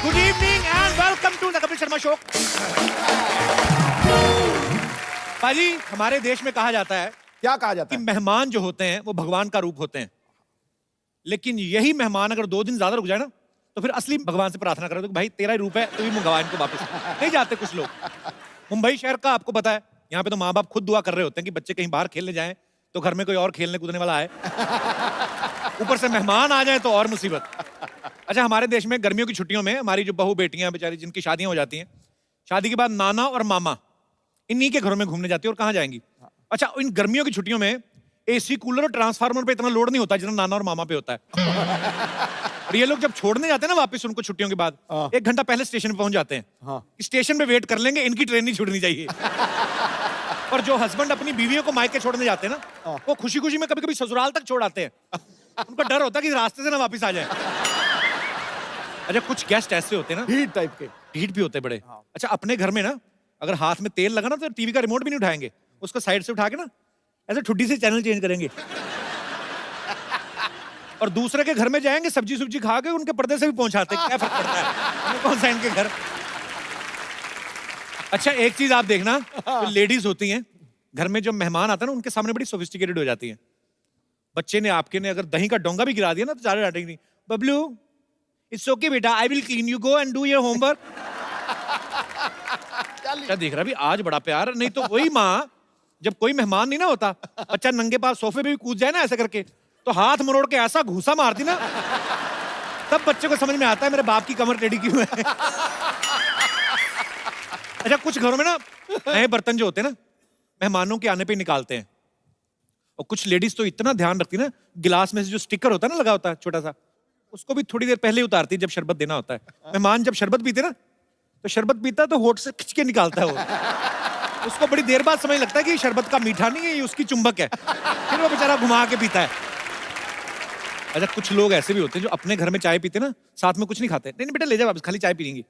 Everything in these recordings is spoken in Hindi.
Good evening and welcome to the Kapil Sharma show. भाजी, हमारे देश में कहा जाता है क्या कहा जाता कि है? मेहमान जो होते हैं वो भगवान का रूप होते हैं, लेकिन यही मेहमान अगर 2 दिन ज्यादा रुक जाए ना तो फिर असली भगवान से प्रार्थना करो तो भाई तेरा ही रूप है, तू ही मंगवा इनको वापस। नहीं जाते कुछ लोग। मुंबई शहर का आपको पता है, यहाँ पे तो माँ बाप खुद दुआ कर रहे होते हैं कि बच्चे कहीं बाहर खेलने जाएं तो घर में कोई और खेलने कूदने वाला आए, ऊपर से मेहमान आ जाए तो और मुसीबत। अच्छा, हमारे देश में गर्मियों की छुट्टियों में हमारी जो बहू बेटियां बेचारी जिनकी शादियां हो जाती हैं, शादी के बाद नाना और मामा इन्हीं के घरों में घूमने जाती है। और कहाँ जाएंगी? अच्छा, इन गर्मियों की छुट्टियों में एसी, कूलर और ट्रांसफार्मर पे इतना लोड नहीं होता जितना नाना और मामा पे होता है। और ये लोग जब छोड़ने जाते हैं ना वापस उनको छुट्टियों के बाद, 1 घंटा पहले स्टेशन पे पहुंच जाते हैं। हाँ। स्टेशन पे वेट कर लेंगे, इनकी ट्रेन नहीं छूटनी चाहिए। और जो हस्बैंड अपनी बीवियों को मायके छोड़ने जाते हैं ना, वो खुशी खुशी में कभी कभी ससुराल तक छोड़ आते हैं। उनको डर होता है कि रास्ते से ना वापस आ जाए। अच्छा, कुछ गेस्ट ऐसे होते हैं ना, हीट टाइप के। ढीठ भी होते हैं बड़े। अच्छा, अपने घर में ना अगर हाथ में तेल लगा ना तो टीवी का रिमोट भी नहीं उठाएंगे, उसको साइड से उठा के ना ऐसे ठुड्डी से चैनल चेंज करेंगे। और दूसरे के घर में जाएंगे, सब्जी सुब्जी खा के उनके पर्दे से भी पहुंचाते हैं। क्या फर्क पड़ता है, हमें कौन सा इनके घर। अच्छा, एक चीज आप देखना, जो लेडीज होती हैं घर में, जो मेहमान आता है ना उनके सामने बड़ी सोफिस्टिकेटेड हो जाती हैं। बच्चे ने आपके ने अगर दही का डोंगा भी गिरा दिया ना तो ज्यादा डांटेंगे नहीं। बबलू, इट्स ओके बेटा, I will clean, you go and do your homework. क्या देख रहा भी, आज बड़ा प्यार। नहीं तो वही माँ, जब कोई मेहमान नहीं ना होता, बच्चा नंगे पाँव सोफे पे भी कूद जाए ना ऐसे करके, तो हाथ मरोड़ के ऐसा घूसा मारती ना, तब बच्चे को समझ में आता है मेरे बाप की कमर टेढ़ी क्यों है। अच्छा, कुछ घरों में ना नए बर्तन जो होते हैं ना मेहमानों के आने पे निकालते हैं। और कुछ लेडीज तो इतना ध्यान रखती ना, गिलास में से जो स्टिकर होता है ना लगा होता है छोटा सा, उसको भी थोड़ी देर पहले उतारती है जब शरबत देना होता है। मेहमान जब शरबत पीते ना, तो शरबत पीता है तो होठ से खिंच के निकालता है वो। उसको बड़ी देर बाद समझ लगता है कि ये शरबत का मीठा नहीं है, ये उसकी चुंबक है। फिर वो बेचारा घुमा के पीता है। अच्छा, कुछ लोग ऐसे भी होते हैं जो अपने घर में चाय पीते ना, साथ में कुछ नहीं खाते। नहीं नहीं बेटा ले जाओ वापस, खाली चाय पियेंगे।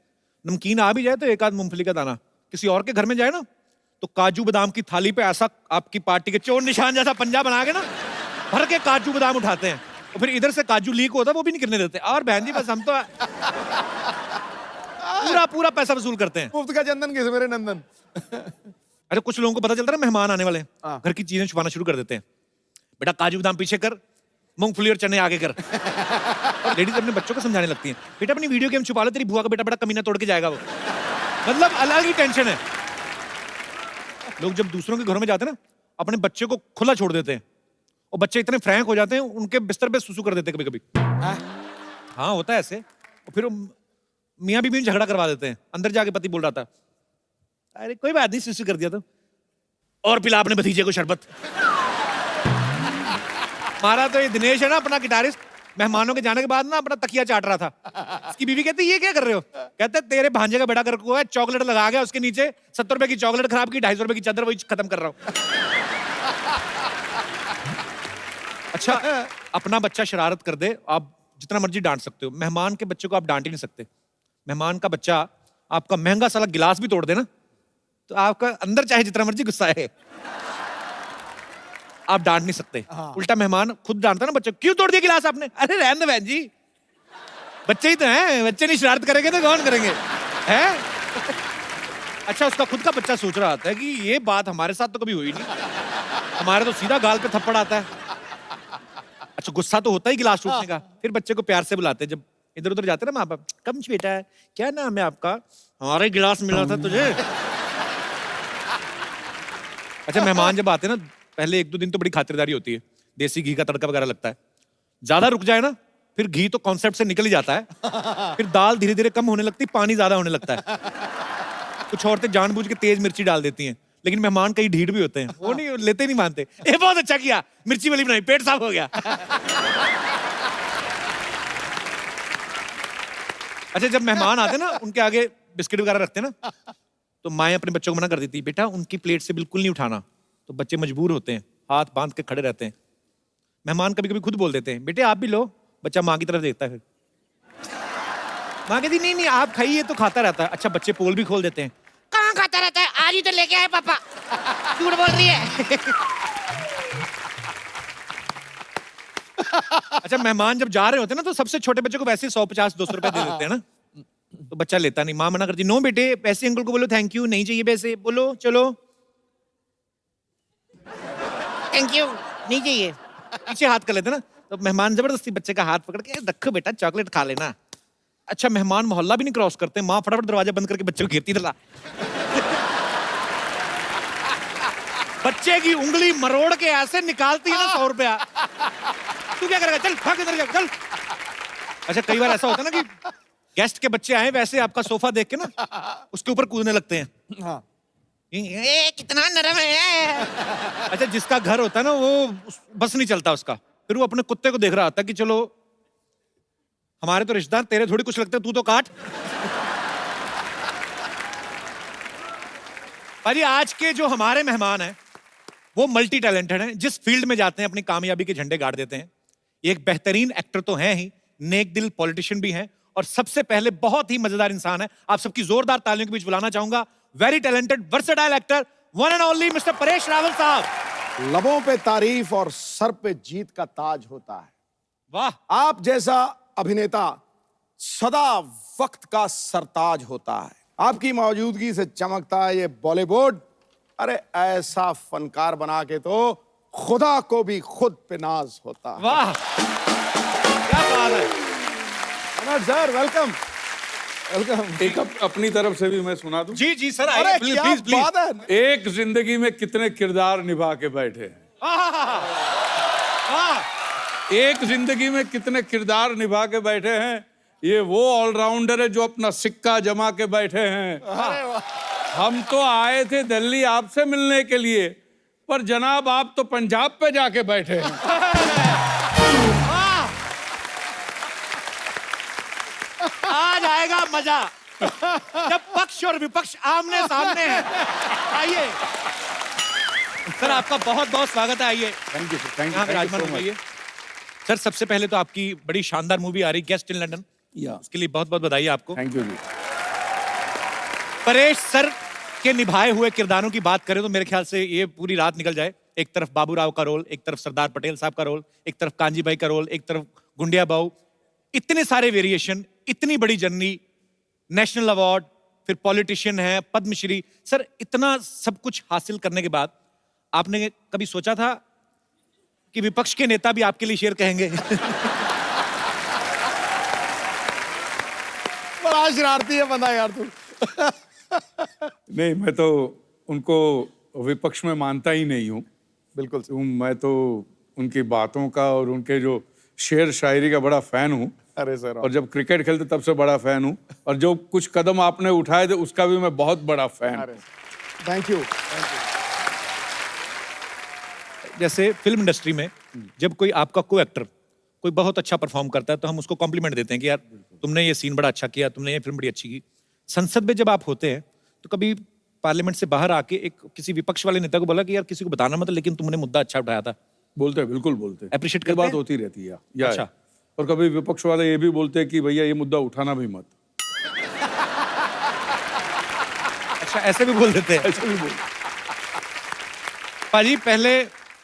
नमकीन आ भी जाए तो एक आध मूंगफली का दाना। किसी और के घर में जाए ना तो काजू बादाम की थाली पे ऐसा आपकी पार्टी के चोर निशान जैसा पंजा बना के ना भर के काजू बादाम उठाते हैं। और फिर इधर से काजू लीक होता है, वो भी नहीं करने देते। और बहन जी बस हम तो पूरा पूरा पैसा वसूल करते हैं। मुफ्त का चंदन किस मेरे नंदन। अरे, कुछ लोगों को पता चलता है ना मेहमान आने वाले हैं, घर की चीजें छुपाना शुरू कर देते हैं। बेटा काजू बादाम पीछे कर, मूंगफली और चने आगे कर। और लेडीज अपने बच्चों को समझाने लगती हैं, बेटा अपनी वीडियो गेम छुपा ले, तेरी बुआ का बेटा बड़ा कमीना तोड़ के जाएगा वो। मतलब अलग ही टेंशन है। लोग जब दूसरों के घरों में जाते हैं ना, अपने बच्चे को खुला छोड़ देते हैं, और बच्चे इतने फ्रैंक हो जाते हैं उनके बिस्तर पे सुसु कर देते हैं कभी कभी। हाँ, होता है ऐसे। और फिर मियाँ बीवी में झगड़ा करवा देते हैं। अंदर जाके पति बोल रहा था, अरे कोई बात नहीं, सुसु कर दिया तो, और पिला अपने भतीजे को शरबत। हमारा तो ये दिनेश है ना, अपना गिटारिस्ट, मेहमानों के जाने के बाद ना अपना तकिया चाट रहा था। उसकी बीवी कहती ये क्या कर रहे हो? कहते तेरे भांजे का बेटा कर को है, चॉकलेट लगा गया उसके नीचे, 70 रुपए की चॉकलेट खराब की, 250 रुपए की चादर, वही खत्म कर रहा हूं। अच्छा, अपना बच्चा शरारत कर दे, आप जितना मर्जी डांट सकते हो, मेहमान के बच्चे को आप डांट ही नहीं सकते। मेहमान का बच्चा आपका महंगा साला गिलास भी तोड़ दे ना, तो आपका अंदर चाहे जितना मर्जी गुस्सा है, आप डांट नहीं सकते। उल्टा मेहमान खुद डांटता ना बच्चे, क्यों तोड़ दिया गिलास आपने? अरे रहने दो बहन जी, बच्चे ही तो हैं, बच्चे नहीं शरारत करेंगे तो कौन करेंगे हैं? अच्छा, उसका खुद का बच्चा सोच रहा था कि ये बात हमारे साथ तो कभी हुई नहीं, हमारे तो सीधा गाल पे थप्पड़ आता है। अच्छा, गुस्सा तो होता ही गिलास टूटने का। फिर बच्चे को प्यार से बुलाते, जब इधर उधर जाते ना माँ बाप, कम बेटा क्या नाम है आपका? हमारा गिलास मिला था तुझे। अच्छा, मेहमान जब आते ना पहले 1-2 दिन तो बड़ी खातिरदारी होती है, देसी घी का तड़का वगैरह लगता है। ज्यादा रुक जाए ना फिर घी तो कॉन्सेप्ट से निकल ही जाता है। फिर दाल धीरे धीरे कम होने लगती, पानी ज्यादा होने लगता है। कुछ औरतें जानबूझ के तेज मिर्ची डाल देती हैं, लेकिन मेहमान कई ढीठ भी होते हैं, वो नहीं लेते, नहीं मानते। ये बहुत अच्छा किया, मिर्ची वाली बनाई, पेट साफ हो गया। अच्छा, जब मेहमान आते ना उनके आगे बिस्किट वगैरह रखते ना, तो माएं अपने बच्चों को मना कर देती, बेटा उनकी प्लेट से बिल्कुल नहीं उठाना। तो बच्चे मजबूर होते हैं, हाथ बांध के खड़े रहते हैं। मेहमान कभी कभी खुद बोल देते हैं, बेटे आप भी लो। बच्चा माँ की तरफ देखता है, माँ कहती नहीं नहीं आप खाइए, तो खाता रहता है। अच्छा, बच्चे पोल भी खोल देते हैं, कहाँ खाता रहता है, आज ही तो लेके आए पापा। झूठ बोल रही है। अच्छा, मेहमान जब जा रहे होते हैं ना तो सबसे छोटे बच्चे को वैसे 150-200 रुपए दे देते हैं ना, तो बच्चा लेता नहीं, माँ मना करती, नो बेटे पैसे अंकल को बोलो थैंक यू, नहीं चाहिए पैसे, बोलो चलो थैंक यू, नहीं चाहिए। पीछे हाथ कर लेते ना, तो मेहमान जबरदस्ती बच्चे का हाथ पकड़ के रखो बेटा चॉकलेट खा लेना। अच्छा, मेहमान मोहल्ला भी नहीं क्रॉस करते, माँ फटाफट दरवाजा बंद करके बच्चे को घेरती रहा। बच्चे की उंगली मरोड़ के ऐसे निकालती है ना 100 रुपया। तू क्या करेगा, चल भाग इधर, चल। अच्छा, कई बार ऐसा होता है ना कि गेस्ट के बच्चे आए, वैसे आपका सोफा देख के ना उसके ऊपर कूदने लगते हैं। हाँ। ए, कितना नरम है। अच्छा, जिसका घर होता है ना वो बस नहीं चलता उसका, फिर वो अपने कुत्ते को देख रहा होता कि चलो हमारे तो रिश्तेदार, तेरे थोड़ी कुछ लगता है, तू तो काट। भाई आज के जो हमारे मेहमान हैं वो मल्टी टैलेंटेड हैं, जिस फील्ड में जाते हैं अपनी कामयाबी के झंडे गाड़ देते हैं। एक बेहतरीन एक्टर तो हैं ही, नेक दिल पॉलिटिशियन भी हैं, और सबसे पहले बहुत ही मजेदार इंसान है। आप सबकी जोरदार तालियों के बीच बुलाना चाहूंगा very talented versatile actor one and only mister Paresh Rawal साहब। लबों पे तारीफ और सर पे जीत का ताज होता है। वाह, आप जैसा अभिनेता सदा वक्त का सरताज होता है। आपकी मौजूदगी से चमकता है ये बॉलीवुड। अरे ऐसा फनकार बना के तो खुदा को भी खुद पे नाज होता है। वाह, क्या बात है। Manoj sir, welcome welcome. एक अपनी तरफ से भी मैं सुना दूं। जी जी सर, अरे आइए क्या प्लीज प्लीज। बात है। एक जिंदगी में कितने किरदार निभा के बैठे हैं। एक जिंदगी में कितने किरदार निभा के बैठे हैं। ये वो ऑलराउंडर है जो अपना सिक्का जमा के बैठे हैं। हम तो आए थे दिल्ली आपसे मिलने के लिए, पर जनाब आप तो पंजाब पे जाके बैठे हैं। आज आएगा मजा जब पक्ष और विपक्ष आमने सामने हैं। आइए सर, आपका बहुत बहुत स्वागत है। आइए थैंक यू सर, थैंक यहाँ पे राजमान यू। बनवाइए। सर, सबसे पहले तो आपकी बड़ी शानदार मूवी आ रही गेस्ट इन लंदन, उसके लिए बहुत बहुत बधाई आपको। Thank you ji. Paresh sir के निभाए हुए किरदारों की बात करें तो मेरे ख्याल से ये पूरी रात निकल जाए। एक तरफ बाबूराव का रोल, एक तरफ सरदार पटेल साहब का रोल, एक तरफ कांजी भाई का रोल, एक तरफ गुंडिया बाऊ, इतने सारे वेरिएशन, इतनी बड़ी जर्नी, नेशनल अवार्ड, फिर पॉलिटिशियन है, पद्मश्री। सर, इतना सब कुछ हासिल करने के बाद आपने कभी सोचा था कि विपक्ष के नेता भी आपके लिए शेर कहेंगे? बड़ा शरारती है बंदा यार तू। नहीं, मैं तो उनको विपक्ष में मानता ही नहीं हूँ। बिल्कुल मैं तो उनकी बातों का और उनके जो शेर शायरी का बड़ा फैन हूँ। अरे सर, और जब क्रिकेट खेलते तब से बड़ा फैन हूँ, और जो कुछ कदम आपने उठाए थे उसका भी मैं बहुत बड़ा फैन हूँ। Thank you. जैसे फिल्म इंडस्ट्री में जब कोई आपका को एक्टर कोई बहुत अच्छा परफॉर्म करता है तो हम उसको कॉम्प्लीमेंट देते हैं कि यार तुमने ये सीन बड़ा अच्छा किया, तुमने ये फिल्म बड़ी अच्छी की। संसद में जब आप होते हैं तो कभी पार्लियामेंट से बाहर आके एक किसी विपक्ष वाले नेता को बोला कि यार किसी को बताना मत, लेकिन तुमने मुद्दा अच्छा उठाया था? बोलते हैं, बिल्कुल बोलते हैं। Appreciate ये करते बात हैं? होती रहती है या अच्छा। और कभी विपक्ष वाले ये भी बोलते हैं कि भैया ये मुद्दा उठाना भी मत। अच्छा, ऐसे भी बोल देते हैं। ऐसे भी बोलते। पाजी, पहले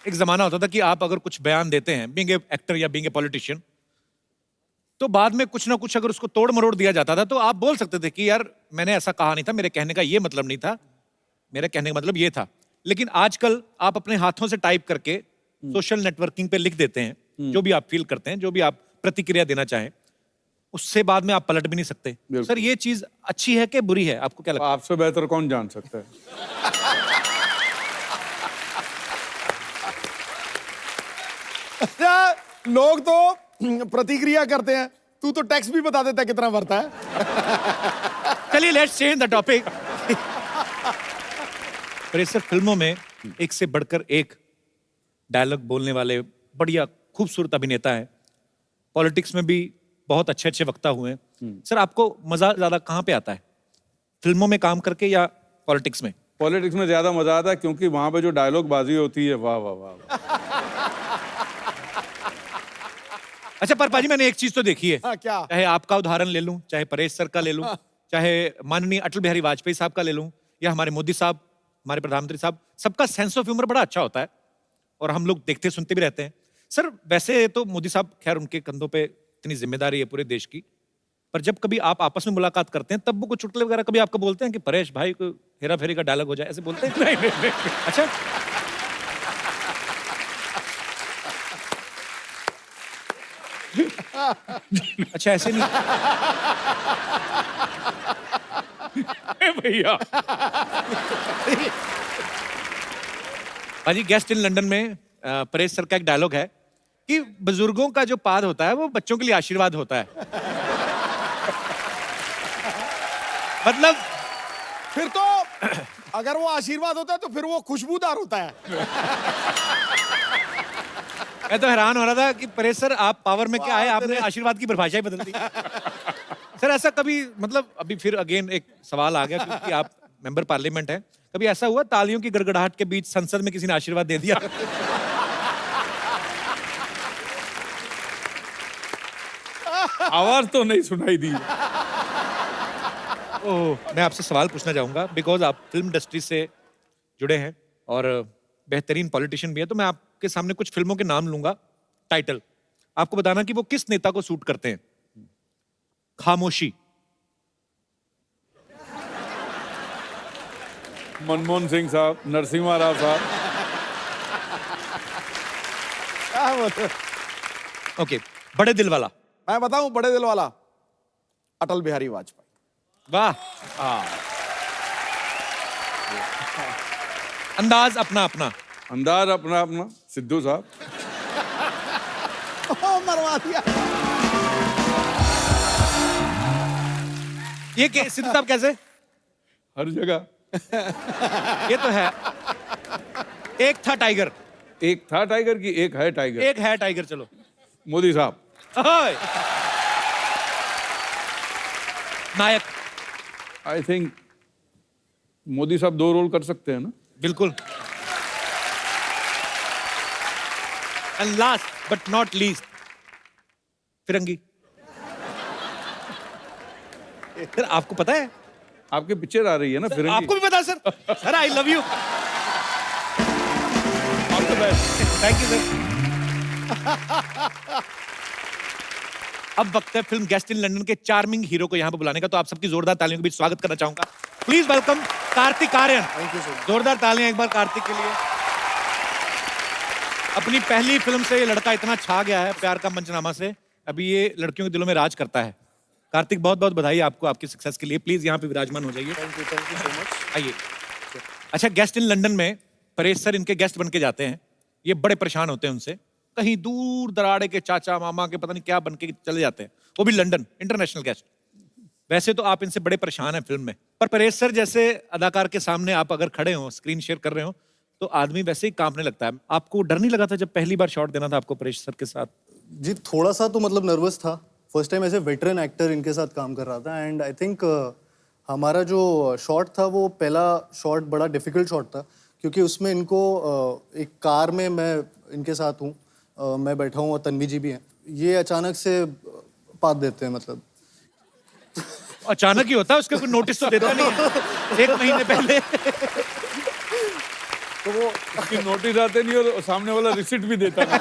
एक जमाना होता था कि आप अगर कुछ बयान देते हैं बीइंग ए एक्टर या बीइंग ए पॉलिटिशियन, तो बाद में कुछ ना कुछ अगर उसको तोड़ मरोड़ दिया जाता था तो आप बोल सकते थे कि यार मैंने ऐसा कहा नहीं था, मेरे कहने का ये मतलब नहीं था, मेरे कहने का मतलब ये था। लेकिन आजकल आप अपने हाथों से टाइप करके सोशल नेटवर्किंग पे लिख देते हैं जो भी आप फील करते हैं, जो भी आप प्रतिक्रिया देना चाहें, उससे बाद में आप पलट भी नहीं सकते। सर, ये चीज अच्छी है कि बुरी है, आपको क्या लगता है? आपसे बेहतर कौन जान सकता है। लोग तो प्रतिक्रिया करते हैं, तू तो टैक्स भी बता देता है कितना भरता है। चलिए लेट्स चेंज द टॉपिक। पर सर, फिल्मों में एक से बढ़कर एक डायलॉग बोलने वाले बढ़िया खूबसूरत अभिनेता है, पॉलिटिक्स में भी बहुत अच्छे अच्छे वक्ता हुए हैं। सर, आपको मजा ज्यादा कहाँ पे आता है, फिल्मों में काम करके या पॉलिटिक्स में? पॉलिटिक्स में ज्यादा मजा आता है क्योंकि वहां पे जो डायलॉग बाजी होती है, वाह वाह वाह। अच्छा, पर पाजी मैंने एक चीज तो देखी है। हाँ, क्या? चाहे आपका उदाहरण ले लूं, चाहे परेश सर का ले लूं, चाहे माननीय अटल बिहारी वाजपेयी साहब का ले लूं, या हमारे मोदी साहब, हमारे प्रधानमंत्री साहब, सबका सेंस ऑफ ह्यूमर बड़ा अच्छा होता है और हम लोग देखते सुनते भी रहते हैं। सर वैसे तो मोदी साहब, खैर उनके कंधों पे इतनी जिम्मेदारी है पूरे देश की, पर जब कभी आप आपस में मुलाकात करते हैं तब वो कुछ चुटकुले वगैरह कभी आपको बोलते हैं कि परेश भाई को हेरा फेरी का डायलॉग हो जाए, ऐसे बोलते हैं? नहीं नहीं नहीं अच्छा। अच्छा ऐसे नहीं। भैया भाजी गेस्ट इन लंदन में परेश सर का एक डायलॉग है कि बुजुर्गों का जो पाद होता है वो बच्चों के लिए आशीर्वाद होता है। मतलब फिर तो अगर वो आशीर्वाद होता है तो फिर वो खुशबूदार होता है। मैं तो हैरान हो रहा था कि परेश सर आप पावर में क्या आए, आपने आशीर्वाद की परिभाषा ही बदल दी। सर ऐसा कभी, मतलब अभी फिर अगेन एक सवाल आ गया क्योंकि आप मेंबर पार्लियामेंट हैं, कभी ऐसा हुआ तालियों की गड़गड़ाहट के बीच संसद में किसी ने आशीर्वाद दे दिया? आवाज तो नहीं सुनाई दी। ओह, मैं आपसे सवाल पूछना चाहूंगा बिकॉज आप फिल्म इंडस्ट्री से जुड़े हैं और बेहतरीन पॉलिटिशियन भी हैं, तो मैं आपके सामने कुछ फिल्मों के नाम लूंगा, टाइटल, आपको बताना कि वो किस नेता को सूट करते हैं। खामोशी। मनमोहन सिंह साहब, नरसिम्हा राव साहब। क्या बोलते? ओके, बड़े दिल वाला। मैं बताऊं बड़े दिल वाला, अटल बिहारी वाजपेयी। वाह। अंदाज अपना अपना। अंदाज अपना अपना, सिद्धू साहब। मरवा दिया। ये सिद्धू साहब कैसे? हर जगह। ये तो है। एक था टाइगर। एक था टाइगर की एक है टाइगर। एक है टाइगर, चलो। मोदी साहब। ओए। नायक। आई थिंक मोदी साहब 2 रोल कर सकते हैं ना? बिल्कुल। And last but not least, Firangi. Sir आपको पता है? आपकी पिक्चर आ रही है ना फिरंगी? आपको भी पता है sir? Sir I love you. All the best. Thank you sir. अब वक्त है फिल्म गेस्ट इन लंदन के चार्मिंग हीरो को यहाँ पे बुलाने का, तो आप सबकी जोरदार तालियों के बीच स्वागत करना चाहूंगा। Please welcome Kartik Aaryan. Thank you sir. जोरदार तालियां एक बार कार्तिक के लिए। अपनी पहली फिल्म से ये लड़का इतना छा गया है प्यार का मंचनामा से, अभी ये लड़कियों के दिलों में राज करता है। कार्तिक बहुत बहुत बधाई आपको आपकी सक्सेस के लिए। प्लीज यहाँ पे विराजमान हो जाइए। Thank you so much. आइए। अच्छा, गेस्ट इन लंदन में परेश सर इनके गेस्ट बन के जाते हैं। ये बड़े परेशान होते हैं उनसे, कहीं दूर दराड़े के चाचा मामा के पता नहीं क्या बन के चले जाते हैं, वो भी लंदन, इंटरनेशनल गेस्ट। वैसे तो आप इनसे बड़े परेशान हैं फिल्म में, पर परेश सर जैसे अदाकार के सामने आप अगर खड़े हो, स्क्रीन शेयर कर रहे हो, तो आदमी वैसे ही कांपने लगता है। आपको डर नहीं लगा था जब पहली बार शॉट देना था आपको परेश सर के साथ? जी थोड़ा सा तो मतलब नर्वस था। फर्स्ट टाइम ऐसे वेटरन एक्टर इनके साथ काम कर रहा था एंड आई थिंक हमारा जो शॉट था वो पहला शॉट बड़ा डिफिकल्ट शॉट था क्योंकि उसमें इनको एक कार में मैं इनके साथ हूँ, मैं बैठा हूँ और तन्वी जी भी हैं। ये अचानक से पात देते हैं, मतलब अचानक ही होता है, उसका कोई नोटिस तो देता नहीं है 1 महीने पहले। तो वो उसकी नोटिस आते नहीं और सामने वाला रिसिप्ट भी देता नहीं।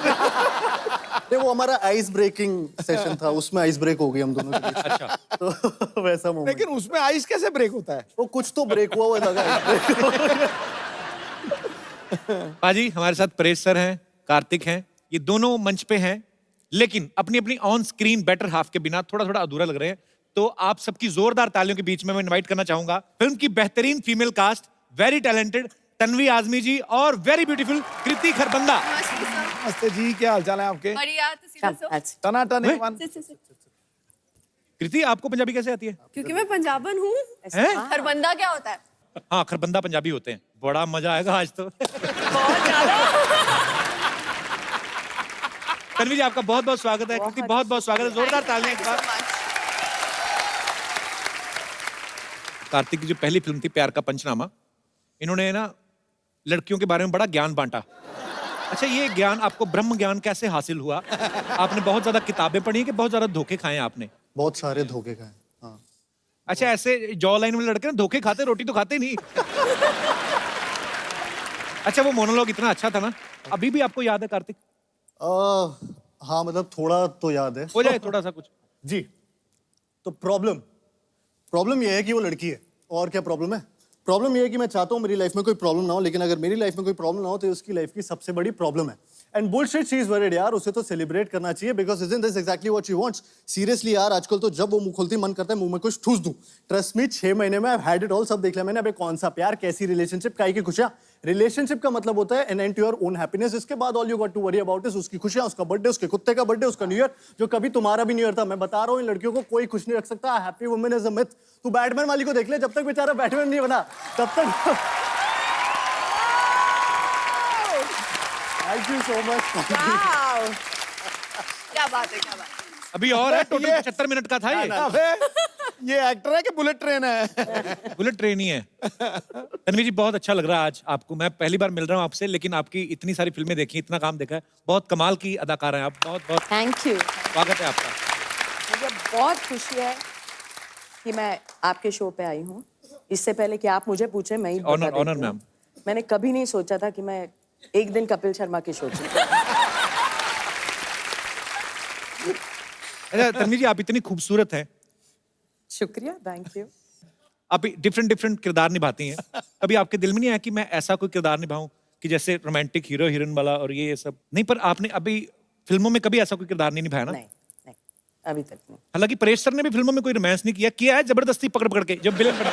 नहीं, वो हमारा आइस ब्रेकिंग सेशन था, उसमें आइस ब्रेक हो गई हम दोनों के बीच। अच्छा। तो वैसा मोमेंट। लेकिन उसमें आइस कैसे ब्रेक होता है? वो कुछ तो ब्रेक हुआ लगा। पाजी हमारे साथ परेश सर हैं, कार्तिक हैं, ये दोनों मंच पे हैं, लेकिन अपनी अपनी ऑन स्क्रीन बेटर हाफ के बिना थोड़ा थोड़ा अधूरा लग रहे हैं। तो आप सबकी जोरदार तालियों के बीच में मैं इनवाइट करना चाहूंगा फिल्म की बेहतरीन female cast, very talented Tanvi Azmi ji और वेरी ब्यूटीफुल कृति खरबंदा। नमस्ते जी, क्या हाल चाल है आपके? बढ़िया, तुसी दसो। टनाटन ओए। वन। कृति आपको पंजाबी कैसे आती है? क्योंकि मैं पंजाबन हूँ। हैं? खरबंदा क्या होता है? हाँ, खरबंदा पंजाबी होते हैं। बड़ा मजा आएगा आज तो। बहुत ज्यादा। तन्वी जी आपका बहुत बहुत स्वागत है। कृति बहुत बहुत स्वागत है, जोरदार तालियां एक बार। कार्तिक की जो पहली फिल्म थी प्यार का पंचनामा, इन्होंने ना लड़कियों के बारे में बड़ा ज्ञान बांटा। अच्छा, ये ज्ञान आपको ब्रह्म ज्ञान कैसे हासिल हुआ? आपने बहुत ज्यादा किताबें पढ़ी कि बहुत ज्यादा धोखे खाए आपने? बहुत सारे धोखे खाए। हाँ, अच्छा, ऐसे जॉ लाइन में लड़के ना धोखे खाते, रोटी तो खाते नहीं। अच्छा, वो मोनोलॉग इतना अच्छा था ना, अभी भी आपको याद है कार्तिक? हाँ मतलब थोड़ा तो याद है। हो जाए थोड़ा सा कुछ। जी, तो प्रॉब्लम ये है कि वो लड़की है। और क्या प्रॉब्लम है? प्रॉब्लम ये है कि मैं चाहता हूँ मेरी लाइफ में कोई प्रॉब्लम ना हो, लेकिन अगर मेरी लाइफ में कोई प्रॉब्लम ना हो तो ये उसकी लाइफ की सबसे बड़ी प्रॉब्लम है। And bullshit she is worried यार, उसे तो सेलिब्रेट करना चाहिए because isn't this exactly what she wants. Seriously यार, आजकल तो जब वो मुंह खोलती मन करता है मुंह में कुछ ठूस दूं। ट्रस्ट मी, 6 महीने में I have had it all, सब देख लिया मैंने। अबे कौन सा प्यार, कैसी रिलेशनशिप, काई की खुशियां। रिलेशनशिप का मतलब होता है an end to your own happiness. इसके बाद all you got to worry about is उसकी खुशियां, उसका बर्थडे, उसके कुत्ते का बर्थडे, उसका न्यू ईयर, जो कभी तुम्हारा भी न्यू ईयर था। मैं बता रहा हूँ इन लड़कियों को कोई खुश नहीं रख सकता। Happy women is a myth. तू बैटमैन वाली को देख ले, जब तक बेचारा बैटमैन नहीं बना तब तक। Thank you so much. Wow. क्या बात है, क्या बात है। अभी और है, टोटल 75 मिनट का था ये। अबे ये एक्टर है कि बुलेट ट्रेन है? बुलेट ट्रेन ही है। तन्वी जी, बहुत अच्छा लग रहा है आज आपको। मैं पहली बार मिल रहा हूँ आपसे, लेकिन आपकी इतनी सारी फिल्में देखी, इतना काम देखा है, बहुत कमाल की अदाकार हैं आप। बहुत बहुत थैंक यू। स्वागत है आपका। मुझे बहुत खुशी है कि मैं आपके शो पे आई हूँ। इससे पहले कि आप मुझे पूछे, मैं ही बता ऑनर देती हूँ। मैम। मैंने कभी नहीं सोचा था कि मैं एक दिन कपिल शर्मा के शो चलूं। अच्छा तन्वी जी, आप इतनी खूबसूरत हैं, शुक्रिया, थैंक यू। आप डिफरेंट किरदार निभाती हैं। कभी आपके दिल में नहीं आया कि मैं ऐसा कोई किरदार निभाऊं कि जैसे रोमांटिक हीरो हीरोइन वाला और ये सब? नहीं, पर आपने अभी फिल्मों में कभी ऐसा कोई किरदार नहीं निभाया ना? नहीं नहीं, अभी तक नहीं। हालांकि परेश सर ने भी फिल्मों में कोई रोमांस नहीं किया है, जबरदस्ती पकड़ पकड़ के जब विलन बने।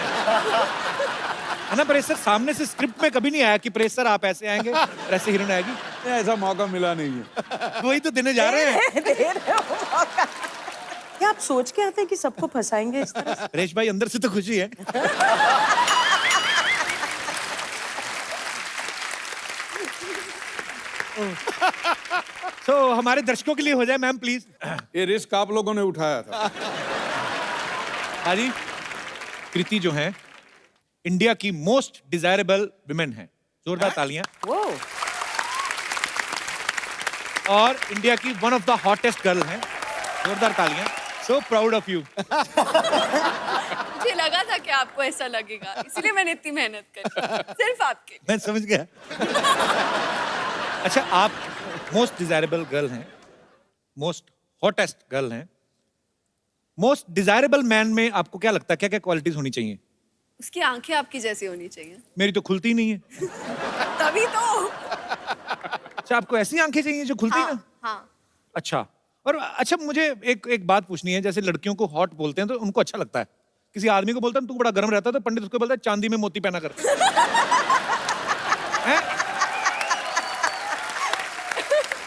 है ना परेश सर? सामने से स्क्रिप्ट में कभी नहीं आया कि परेश सर आप ऐसे आएंगे और ऐसे हीरोइन आएगी। ऐसा मौका मिला नहीं है। वही तो देने जा रहे हैं। दे रहे हो मौका। क्या आप सोच के आते हैं कि सबको फंसाएंगे इस तरह से? परेश भाई, अंदर से तो खुशी है। तो हमारे दर्शकों के लिए हो जाए मैम प्लीज। ये रिस्क आप लोगों ने उठाया था। हाँ जी, कृति जो है इंडिया की मोस्ट डिजायरेबल विमेन है। जोरदार तालियां। वो और इंडिया की one of the hottest girl हैं। जोरदार तालियां। So proud of you. मुझे लगा था कि आपको ऐसा लगेगा, इसलिए मैंने इतनी मेहनत करी सिर्फ आपके लिए। मैं समझ गया। अच्छा, आप मोस्ट डिजायरेबल गर्ल हैं, मोस्ट हॉटेस्ट गर्ल हैं। मोस्ट डिजायरेबल मैन में आपको क्या लगता है, क्या क्या क्वालिटीज होनी चाहिए? उसकी आंखें आपकी जैसी होनी चाहिए। मेरी तो खुलती नहीं है। तभी तो। अच्छा, आपको ऐसी आंखें चाहिए जो खुलती हाँ, ना? हाँ। अच्छा। और अच्छा, मुझे एक बात पूछनी है। जैसे लड़कियों को हॉट बोलते हैं तो उनको अच्छा लगता है। किसी आदमी को बोलता है तू बड़ा गर्म रहता है, तो पंडित उसको बोलता है चांदी में मोती पहना कर। हैं?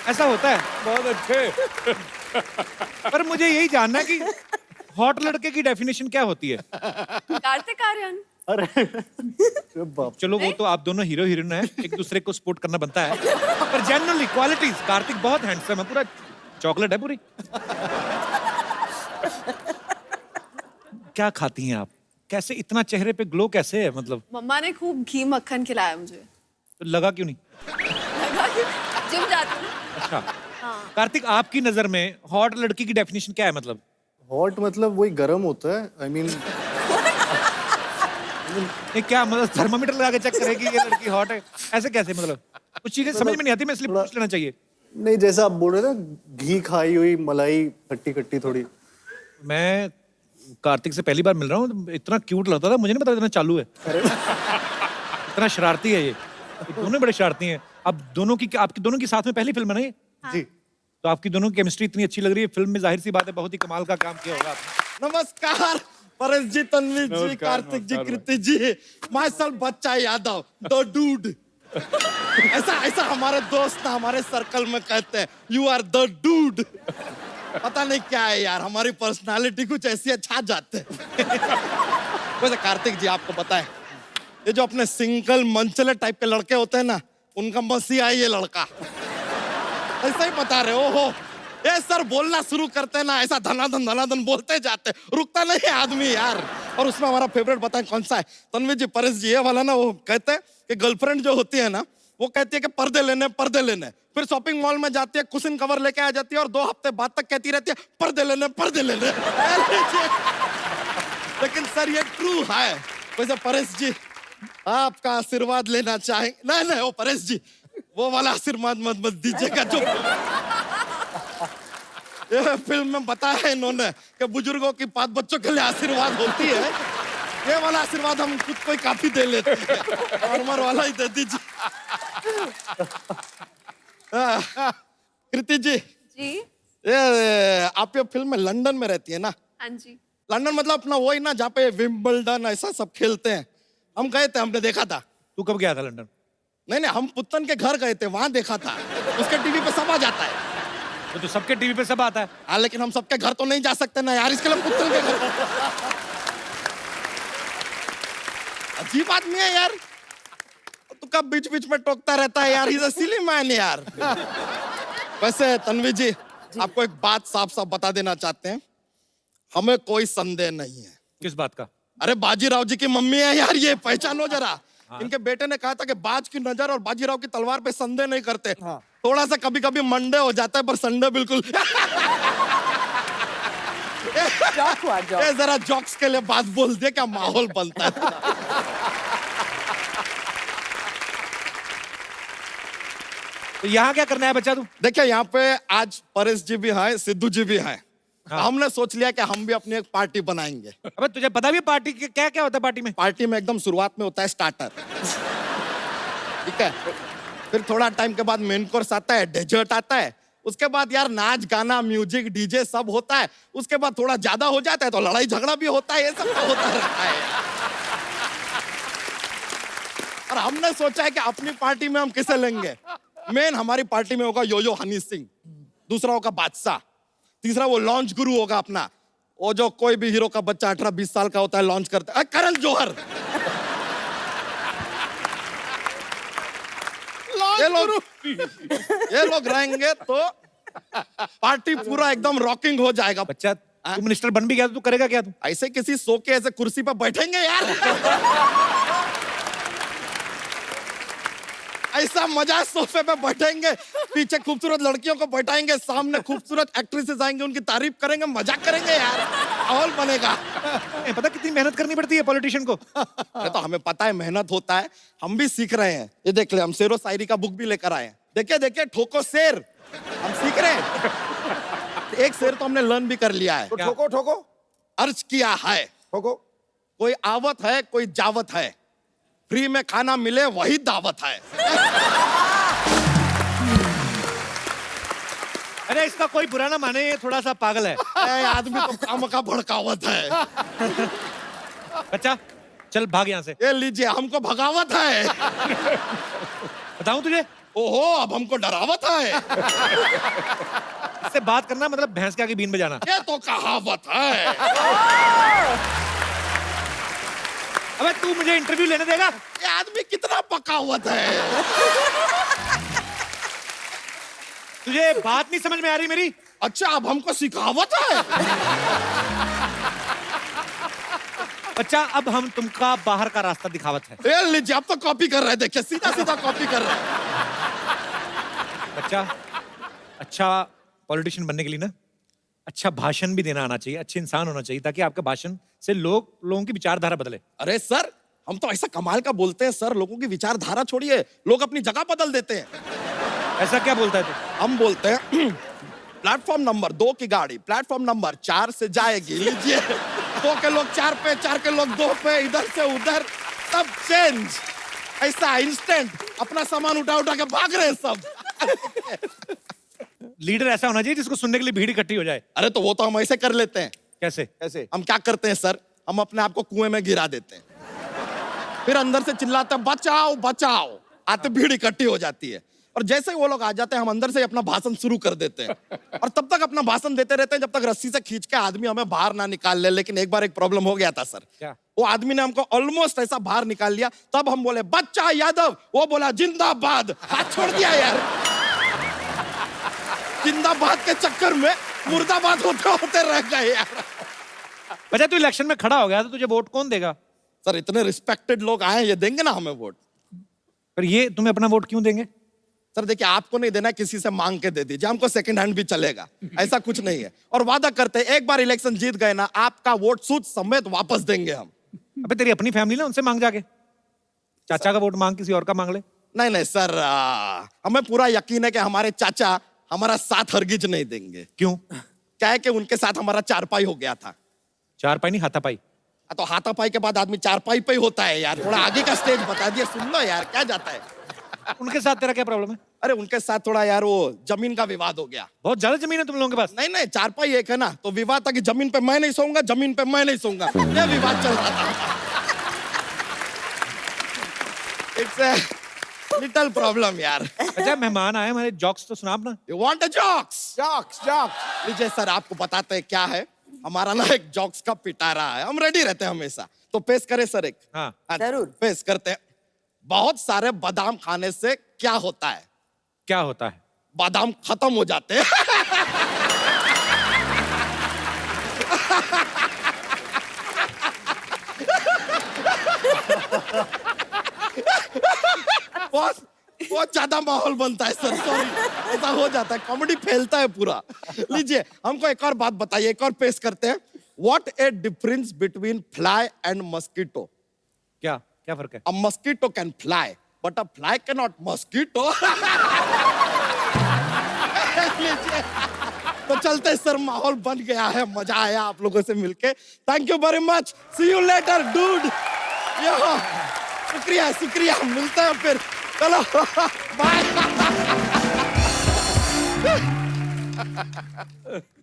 ऐसा होता है। बहुत अच्छे। पर मुझे यही जानना है कि हॉट लड़के की डेफिनेशन क्या होती है? कार्तिक आर्यन। अरे बाप। चलो, वो तो आप दोनों हीरो हीरोइन हैं, एक दूसरे को सपोर्ट करना बनता है। पर जनरली क्वालिटीज, कार्तिक बहुत हैंडसम है, पूरा चॉकलेट है पूरी। क्या खाती हैं आप? कैसे इतना चेहरे पे ग्लो कैसे है? मतलब मम्मा ने खूब घी मक्खन खिलाया मुझे। तो लगा क्यों नहीं? लगा कि जिम जाती हूँ। अच्छा। कार्तिक, आपकी नजर में हॉट लड़की की डेफिनेशन क्या है? मतलब हॉट मतलब वही गर्म होता है। आई मीन ये क्या मतलब थर्मामीटर लगा के चेक करेगी ये लड़की हॉट है? ऐसे कैसे? मतलब कुछ चीजें समझ में नहीं आती, मैं इसलिए पूछ लेना चाहिए। नहीं, जैसा आप बोल रहे थे ना, घी खाई हुई मलाई खट्टी खट्टी थोड़ी। मैं कार्तिक से पहली बार मिल रहा हूँ, इतना क्यूट लगता था, मुझे नहीं पता इतना चालू है। इतना शरारती है ये दोनों बड़े शरारती हैं। अब दोनों की, आपकी दोनों की साथ में पहली फिल्म है ना ये? जी। तो आपकी दोनों की केमिस्ट्री इतनी अच्छी लग रही है फिल्म में, जाहिर सी बात है बहुत ही कमाल का काम किया होगा आपने। नमस्कार परेश जी, तन्वी जी, नमस्कार, कार्तिक जी, नमस्कार कृति जी, माय सेल्फ बच्चा यादव, द डूड। ऐसा हमारे दोस्त ना हमारे सर्कल में कहते हैं, यू आर द डूड। पता नहीं क्या है यार, हमारी पर्सनालिटी कुछ ऐसी है, छा जाते हैं। वैसे कार्तिक जी, आपको पता है ये जो अपने सिंगल मंचले टाइप के लड़के होते हैं ना, उनका मसीहा है ये लड़का। ऐसा ही बता रहे हो। ये सर बोलना शुरू करते हैं ना, ऐसा धनाधन बोलते जाते, रुकता नहीं है आदमी यार। और उसमें हमारा फेवरेट बताएं कौन सा है? तन्वी जी, परेश जी, ये वाला ना, वो कहते हैं कि गर्लफ्रेंड जो होती है ना, वो कहती है कि पर्दे लेने। फिर शॉपिंग मॉल में जाती है, कुशन कवर लेके आ जाती है और 2 हफ्ते बाद तक कहती रहती है पर्दे लेने। लेकिन सर ये ट्रू है। वैसे परेश जी आपका आशीर्वाद लेना चाहेंगे? नहीं नहीं, वो परेश जी वो वाला आशीर्वाद मत मत दीजिएगा जो ये फिल्म में बताया है इन्होंने कि बुजुर्गों की बात बच्चों के लिए आशीर्वाद होती है। ये वाला आशीर्वाद हम खुद को ही काफी दे लेते हैं। नॉर्मल वाला ही दे दीजिए। कृति जी, ये आप ये फिल्म में लंदन में रहती है ना? हाँ जी। लंदन मतलब अपना वही ना जहाँ पे विंबलडन ऐसा सब खेलते हैं। हम गए थे, हमने देखा था। तू कब गया था लंदन? नहीं हम पुत्तन के घर गए थे, वहां देखा था। उसके टीवी पे सब आ जाता है। तो सबके टीवी पे सब आता है। हाँ लेकिन हम सबके घर तो नहीं जा सकते ना यार, इसके लिए पुत्तन के घर। अजीब आदमी है यार, तू कब बीच बीच में टोकता रहता है यार। इज अ सिली मैन यार। वैसे तन्वी जी, आपको एक बात साफ साफ बता देना चाहते हैं, हमें कोई संदेह नहीं है। किस बात का? अरे बाजीराव जी की मम्मी है यार, ये पहचानो जरा। इनके बेटे ने कहा था कि बाज की नजर और बाजीराव की तलवार पे संदेह नहीं करते। थोड़ा सा कभी कभी मंडे हो जाता है पर संडे बिल्कुल। जॉक हुआ, जॉक। ये जरा जॉक्स के लिए बात बोल दे, क्या माहौल बनता है। तो यहाँ क्या करना है बच्चा तू? देखिए यहाँ पे आज परेश जी भी हैं, सिद्धू जी भी हैं। हमने सोच लिया कि हम भी अपनी एक पार्टी बनाएंगे। अबे तुझे पता भी है पार्टी के क्या क्या होता है पार्टी में? पार्टी में एकदम शुरुआत में होता है स्टार्टर, ठीक है। फिर थोड़ा टाइम के बाद मेन कोर्स आता है, डेजर्ट आता है। उसके बाद यार नाच गाना म्यूजिक डीजे सब होता है। उसके बाद थोड़ा ज्यादा हो जाता है तो लड़ाई झगड़ा भी होता है। ये सब तो होता रहता है। और हमने सोचा है कि अपनी पार्टी में हम किसे लेंगे। मेन हमारी पार्टी में होगा योयो हनी सिंह, दूसरा होगा बादशाह, तीसरा वो लॉन्च गुरु होगा अपना, वो जो कोई भी हीरो का बच्चा 18-20 साल का होता है लॉन्च करता है, करण जौहर। ये लोग रहेंगे तो पार्टी पूरा एकदम रॉकिंग हो जाएगा। बच्चा तू मिनिस्टर बन भी गया तो तू करेगा क्या तू? ऐसे किसी सो के ऐसे कुर्सी पर बैठेंगे यार। ऐसा मजा, सोफे पे बैठेंगे, पीछे खूबसूरत लड़कियों को बैठाएंगे, सामने खूबसूरत एक्ट्रेसेस आएंगे, उनकी तारीफ करेंगे, मजाक करेंगे यार, माहौल बनेगा। पता कितनी मेहनत करनी पड़ती है पॉलिटिशियन को? अरे तो हमें पता है मेहनत होता है, हम भी सीख रहे हैं। ये देख ले, हम शेरो शायरी का बुक भी लेकर आए हैं। देखिए देखिए, ठोको शेर, हम सीख रहे हैं। एक शेर तो हमने लर्न भी कर लिया है। तो ठोको ठोको अर्ज किया है, ठोको। कोई आवत है कोई जावत है, फ्री में खाना मिले वही दावत है। अरे इसका कोई बुरा ना माने, ये थोड़ा सा पागल है। ए, आदमी तो काम का भड़कावत है। बच्चा चल भाग यहाँ से। ये लीजिए, हमको भगावत है। बताऊं तुझे? ओहो, अब हमको डरावत है। इससे बात करना मतलब भैंस के आगे बीन बजाना। ये तो कहावत है। अबे तू मुझे इंटरव्यू लेने देगा? ये आदमी कितना पकावत है। तुझे बात नहीं समझ में आ रही मेरी? अच्छा, अब हमको सिखावत है। बच्चा अब हम तुमका बाहर का रास्ता दिखावत है। ये लीजिए, अब तो कॉपी कर रहे हैं, देखिए सीधा सीधा कॉपी कर रहे हैं। बच्चा अच्छा पॉलिटिशियन बनने के लिए ना अच्छा भाषण भी देना आना चाहिए, अच्छे इंसान होना चाहिए, ताकि आपके भाषण से लोगों की विचारधारा बदले। अरे सर, हम तो ऐसा कमाल का बोलते हैं सर, लोगों की विचारधारा छोड़िए, लोग अपनी जगह बदल देते हैं। ऐसा क्या बोलता है तू? हम बोलते हैं प्लेटफॉर्म नंबर 2 की गाड़ी प्लेटफॉर्म नंबर 4 से जाएगी। लीजिए, 2 के लोग 4 पे, 4 के लोग 2 पे, इधर से उधर सब चेंज। ऐसा इंस्टेंट अपना सामान उठा उठा के भाग रहे हैं सब। लीडर ऐसा होना चाहिए जिसको सुनने के लिए भीड़ इकट्ठी हो जाए। अरे तो वो तो हम ऐसे कर लेते हैं। कैसे? ऐसे हम क्या करते हैं सर, हम अपने आप को कुएं में गिरा देते हैं, फिर अंदर से चिल्लाते हैं बचाओ बचाओ, आते भीड़ इकट्ठी हो जाती है, और जैसे ही वो लोग आ जाते हैं हम अंदर से अपना भाषण शुरू कर देते हैं, और तब तक अपना भाषण देते रहते हैं जब तक रस्सी से खींच के आदमी हमें बाहर ना निकाल ले। लेकिन एक बार एक प्रॉब्लम हो गया था सर। क्या? वो आदमी ने हमको ऑलमोस्ट ऐसा बाहर निकाल लिया, तब हम बोले बच्चा यादव, वो बोला जिंदाबाद, हाथ छोड़ दिया यार। जिंदाबाद के चक्कर में मुर्दाबाद होते होते रह गए यार। बच्चा तू इलेक्शन में खड़ा हो गया तो तुझे वोट कौन देगा? सर, इतने रिस्पेक्टेड लोग आए, ये देंगे ना हमें वोट। पर ये तुम्हें अपना वोट क्यों देंगे? सर देखिए, आपको नहीं देना, किसी से मांग के दे दीजिए, हमको सेकंड हैंड भी चलेगा, ऐसा कुछ नहीं है। और वादा करते हैं, एक बार इलेक्शन जीत गए ना, आपका वोट सूद समेत वापस देंगे हम। अबे तेरी अपनी फैमिली ना, उनसे मांग जाके। चाचा का वोट मांग, किसी और का मांग ले। नहीं नहीं सर, हमें पूरा यकीन है कि हमारे चाचा हमारा साथ हरगिज नहीं देंगे। क्यों? क्या है कि उनके साथ हमारा चारपाई हो गया था। चारपाई नहीं, हाथापाई। तो हाथापाई के बाद आदमी चारपाई पे ही होता है यार, थोड़ा आगे का स्टेज बता दिया, सुन लो यार, क्या जाता है। उनके साथ तेरा क्या प्रॉब्लम है? अरे उनके साथ थोड़ा यार वो जमीन का विवाद हो गया। बहुत ज्यादा जमीन है तुम लोगों के पास। नहीं नहीं, चारपाई एक है ना, तो विवाद था कि जमीन पे मैं नहीं सोऊंगा, जमीन पे मैं नहीं सोऊंगा, ये विवाद चल रहा था। इट्स लिटिल प्रॉब्लम यार। अच्छा, मेहमान आए हमारे, जॉक्स तो सुना अपना। You want a jokes? Jokes लीजिए सर, आपको बताते हैं क्या है। हमारा ना एक जॉक्स का पिटारा है, हम रेडी रहते हैं हमेशा। तो पेश करें सर एक? हाँ। जरूर। पेश करते हैं। बहुत सारे बादाम खाने से क्या होता है? क्या होता है? बादाम खत्म हो जाते हैं। बहुत ज्यादा माहौल बनता है सर, सॉरी, ऐसा हो जाता है, कॉमेडी फैलता है पूरा। लीजिए, हमको एक और बात बताइए, एक और पेश करते हैं। What A difference between fly and mosquito? क्या क्या फर्क है? A mosquito can fly, but a fly cannot mosquito. तो चलते हैं सर, माहौल बन गया है, मजा आया आप लोगों से मिलके। Thank you very much, see you later dude. शुक्रिया शुक्रिया, मिलते हैं फिर, चलो बाय।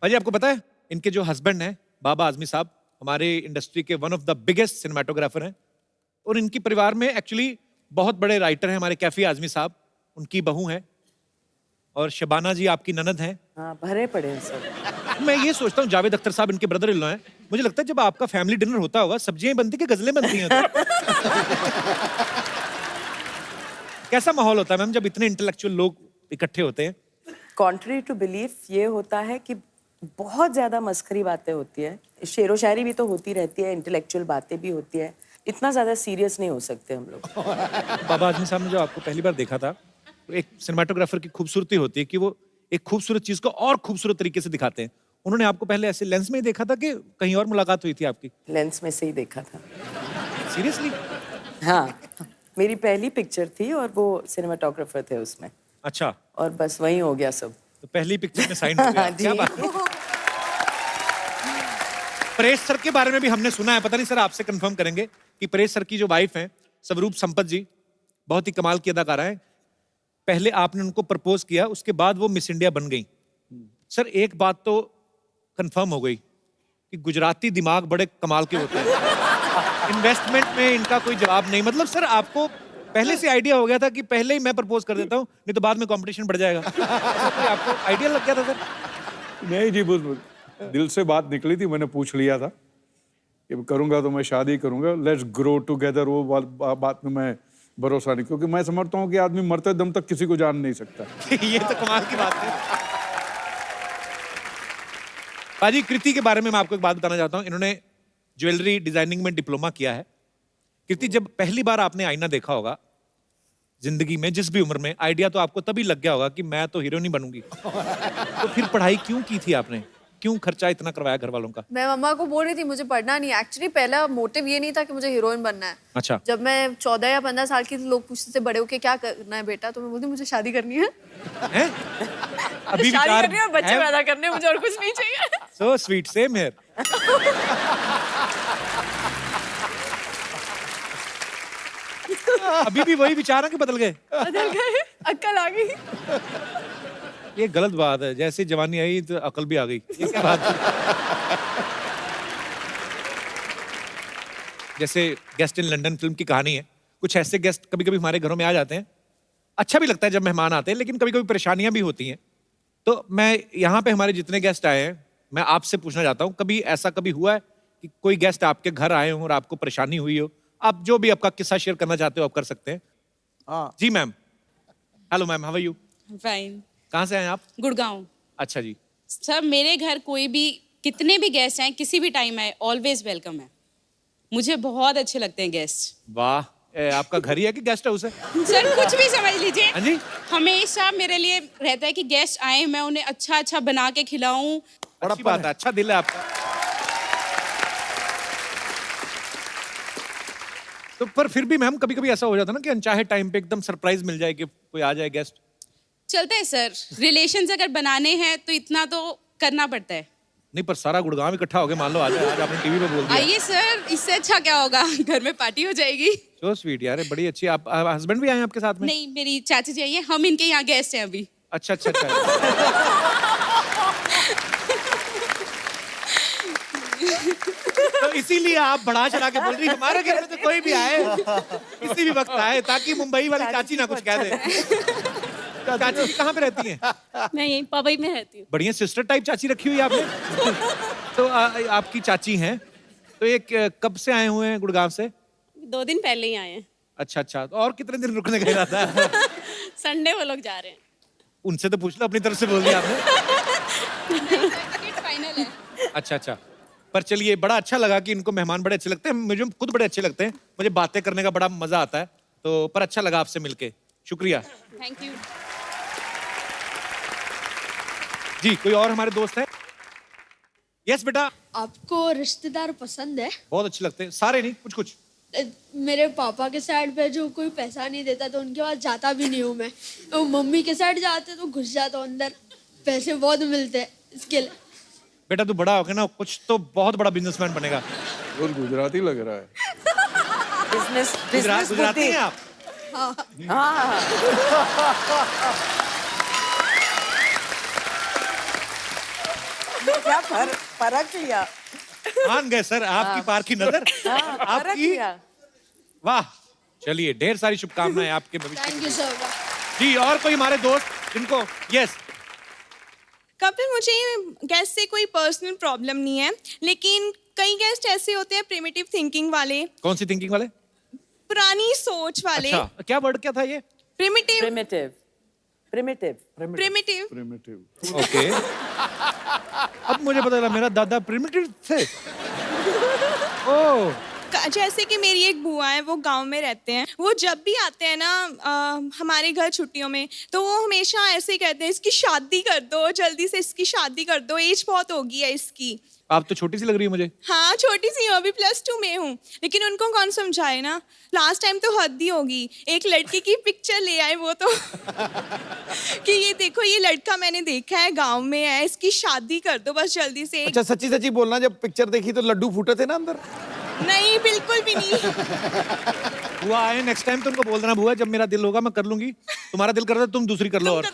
भाजी आपको पता है, इनके जो हस्बैंड हैं बाबा आजमी साहब, हमारे इंडस्ट्री के one of the biggest cinematographer हैं, और इनकी परिवार में एक्चुअली बहुत बड़े राइटर हैं हमारे कैफी आजमी साहब, उनकी बहू हैं, और शबाना जी आपकी ननद हैं। हाँ, भरे पड़े हैं सब। मैं ये सोचता हूँ, जावेद अख्तर साहब इनके ब्रदर इन लॉ हैं। मुझे लगता है जब आपका फैमिली डिनर होता होगा, सब्जियां बनती कि गजलें बनती हैं तो? कैसा माहौल होता है मैम जब इतने इंटेलेक्चुअल लोग इकट्ठे होते हैं? कॉन्ट्री टू बिलीफ ये होता है कि बहुत ज्यादा मस्खरी बातें होती है, शेरो शायरी भी तो होती रहती है, इंटेलेक्चुअल बातें भी होती है, इतना ज्यादा सीरियस नहीं हो सकते हम लोग। बाबा आजमी साहब ने जो आपको पहली बार देखा था, तो एक सिनेमाटोग्राफर की खूबसूरती होती है कि वो एक खूबसूरत चीज को और खूबसूरत तरीके से दिखाते हैं। उन्होंने आपको पहले ऐसे लेंस में ही देखा था कि कहीं और मुलाकात हुई थी आपकी? लेंस में से ही देखा था। सीरियसली? हाँ, मेरी पहली पिक्चर थी और वो सिनेमाटोग्राफर थे उसमें। अच्छा, और बस वही हो गया सब। तो पहली पिक्चर में साइन हो गया। जी। क्या बात है। परेश सर के बारे में भी हमने सुना है, पता नहीं सर आपसे कंफर्म करेंगे कि परेश सर की जो वाइफ हैं स्वरूप संपत जी, बहुत ही कमाल की अदाकारा है। पहले आपने उनको प्रपोज किया, उसके बाद वो मिस इंडिया बन गई। सर एक बात तो कंफर्म हो गई कि गुजराती दिमाग बड़े कमाल के होते हैं। इन्वेस्टमेंट में इनका कोई जवाब नहीं। मतलब सर आपको पहले से आइडिया हो गया था कि पहले ही मैं प्रपोज कर देता हूँ, नहीं तो बाद में कंपटीशन बढ़ जाएगा। ऐसा कोई आपको आइडिया लग गया था सर? नहीं जी, दिल से बात निकली थी, मैंने पूछ लिया था कि करूंगा तो मैं शादी करूंगा, लेट्स ग्रो टुगेदर। वो बात में मैं भरोसा नहीं, क्योंकि मैं समझता हूँ कि आदमी मरते दम तक किसी को जान नहीं सकता। ये तो कमाल की बात है। पाजी, कृति के बारे में मैं आपको एक बात बताना चाहता हूँ। इन्होंने ज्वेलरी डिजाइनिंग में डिप्लोमा किया है। कृति, जब पहली बार आपने आईना देखा होगा जिंदगी में, जिस भी उम्र में, आइडिया तो आपको तभी लग गया होगा कि मैं तो हीरोइन ही बनूंगी। तो फिर पढ़ाई क्यों की थी आपने? क्यों खर्चा इतना करवाया घर वालों का? मैं मम्मा को बोल रही थी मुझे पढ़ना नहीं। एक्चुअली पहला मोटिव ये नहीं था कि मुझे हीरोइन बनना है। अच्छा। जब मैं 14 या 15 साल की थी, लोग पूछते थे बड़े होके क्या करना है बेटा, तो मैं बोलती मुझे शादी करनी है। हैं? अभी शादी विचार करनी है और बच्चे है? पैदा करने हैं, मुझे और कुछ नहीं चाहिए। So sweet, same here. अभी भी वही विचार है कि बदल गए? बदल गए, अक्ल आ गई। ये गलत बात है। जैसे जवानी आई तो अकल भी आ गई। ये क्या बात है? जैसे गेस्ट इन लंदन फिल्म की कहानी है। कुछ ऐसे गेस्ट कभी कभी हमारे घरों में आ जाते हैं। अच्छा भी लगता है जब मेहमान आते हैं, लेकिन कभी कभी परेशानियां भी होती हैं। तो मैं यहाँ पे हमारे जितने गेस्ट आए हैं, मैं आपसे पूछना चाहता हूँ, कभी ऐसा कभी हुआ है कि कोई गेस्ट आपके घर आए हो और आपको परेशानी हुई हो? आप जो भी आपका किस्सा शेयर करना चाहते हो आप कर सकते हैं। हाँ जी ma'am. Hello ma'am, how are you? Fine. कहाँ से आए आप? गुड़गांव। अच्छा जी। सर मेरे घर कोई भी, कितने भी गेस्ट आए, किसी भी टाइम आए, ऑलवेज वेलकम है। मुझे बहुत अच्छे लगते हैं गेस्ट। वाह, आपका घर ही है कि गेस्ट हाउस है? सर कुछ भी समझ लीजिए। हाँ जी। हमेशा मेरे लिए रहता है कि गेस्ट आए, मैं उन्हें अच्छा अच्छा बना के खिलाऊं। अच्छी बात है, अच्छा दिल है आपका। तो पर फिर भी मैम कभी कभी ऐसा हो जाता है ना कि अनचाहे टाइम पे एकदम सरप्राइज मिल जाए कि कोई आ जाए गेस्ट। चलता है सर, रिलेशंस अगर बनाने हैं तो इतना तो करना पड़ता है। नहीं पर सारा गुड़गांव इकट्ठा हो गया, मान लो आ जाए, आज आपने टीवी पे बोल दिया। आइए सर, इससे अच्छा क्या होगा, घर में पार्टी हो जाएगी। सो स्वीट यार, बड़ी अच्छी। आप हस्बैंड भी आए हैं आपके साथ में? नहीं, मेरी चाची जी आई है, हम इनके यहाँ गेस्ट हैं अभी। अच्छा अच्छा अच्छा। तो इसीलिए आप बढ़ा चढ़ा के बोल रही हमारे घर में तो कोई भी आए, किसी भी वक्त आए, ताकि मुंबई वाली चाची ना कुछ कह दे। चाची जी कहाँ पे रहती हैं? मैं यहीं पवई में रहती हूँ। बढ़िया सिस्टर टाइप चाची रखी हुई है आपने। तो आपकी चाची हैं, तो ये कब से आए हुए हैं गुड़गांव से? 2 दिन पहले ही आए हैं। अच्छा अच्छा, तो और कितने दिन रुकने का इरादा है? संडे वो लोग जा रहे हैं। उनसे तो पूछ लो, अपनी तरफ से बोल दिया आपने। फाइनल है। अच्छा अच्छा, पर चलिए बड़ा अच्छा लगा कि इनको मेहमान बड़े अच्छे लगते हैं, मुझे खुद बड़े अच्छे लगते हैं, मुझे बातें करने का बड़ा मजा आता है। तो पर अच्छा लगा आपसे मिलके, शुक्रिया। Thank you. जी कोई और हमारे दोस्त हैं? यस बेटा। आपको रिश्तेदार पसंद है? बहुत अच्छे लगते हैं, सारे नहीं, कुछ कुछ। मेरे पापा के साइड पे जो कोई पैसा नहीं देता तो उनके पास जाता भी नहीं हूँ मैं। और मम्मी के साइड जाते तो घुस जाता हूँ अंदर, पैसे बहुत मिलते हैं इसके लिए। बेटा तू बड़ा होके ना कुछ तो बहुत बड़ा बिजनेसमैन बनेगा। और गुजराती लग रहा है। बिजनेस बिजनेस गुजराती हैं आप? हाँ। क्या फर्क लिया? मान गए सर आपकी पार की नजर। फर्क आपकी लिया। वाह, चलिए ढेर सारी शुभकामनाएं आपके भविष्य थैंक के यू लिए। सर। जी और कोई हमारे दोस्त जिनको यस। कपिल, मुझे गेस्ट से कोई पर्सनल प्रॉब्लम नहीं है, लेकिन कई गेस्ट ऐसे होते हैं प्रिमिटिव थिंकिंग वाले, कौन सी थिंकिंग वाले? पुरानी सोच वाले। अच्छा क्या वर्ड क्या था ये? Primitive. Primitive primitive primitive. Primitive. Okay. अब मुझे पता चला मेरा दादा प्रिमिटिव थे। ओह। जैसे कि मेरी एक बुआ है, वो गांव में रहते हैं। वो जब भी आते हैं ना हमारे घर छुट्टियों में, तो वो हमेशा ऐसे ही कहते हैं, इसकी शादी कर दो, जल्दी से इसकी शादी कर दो, एज बहुत हो गई है इसकी। आप तो छोटी सी लग रही है मुझे। हाँ छोटी सी हूँ, अभी +2 में हूँ, लेकिन उनको कौन समझाए ना। लास्ट टाइम तो हद ही होगी, एक लड़के की पिक्चर ले आए वो तो कि ये देखो ये लड़का मैंने देखा है, गांव में है, इसकी शादी कर दो बस जल्दी से। अच्छा सच्ची सच्ची बोलना, जब पिक्चर देखी तो लड्डू फूटे थे ना अंदर? नहीं बिल्कुल भी नहीं। बुआ आए नेक्स्ट टाइम तो उनको बोल देना, बुआ जब मेरा दिल होगा मैं कर लूंगी, तुम्हारा दिल करता तुम दूसरी कर लो। और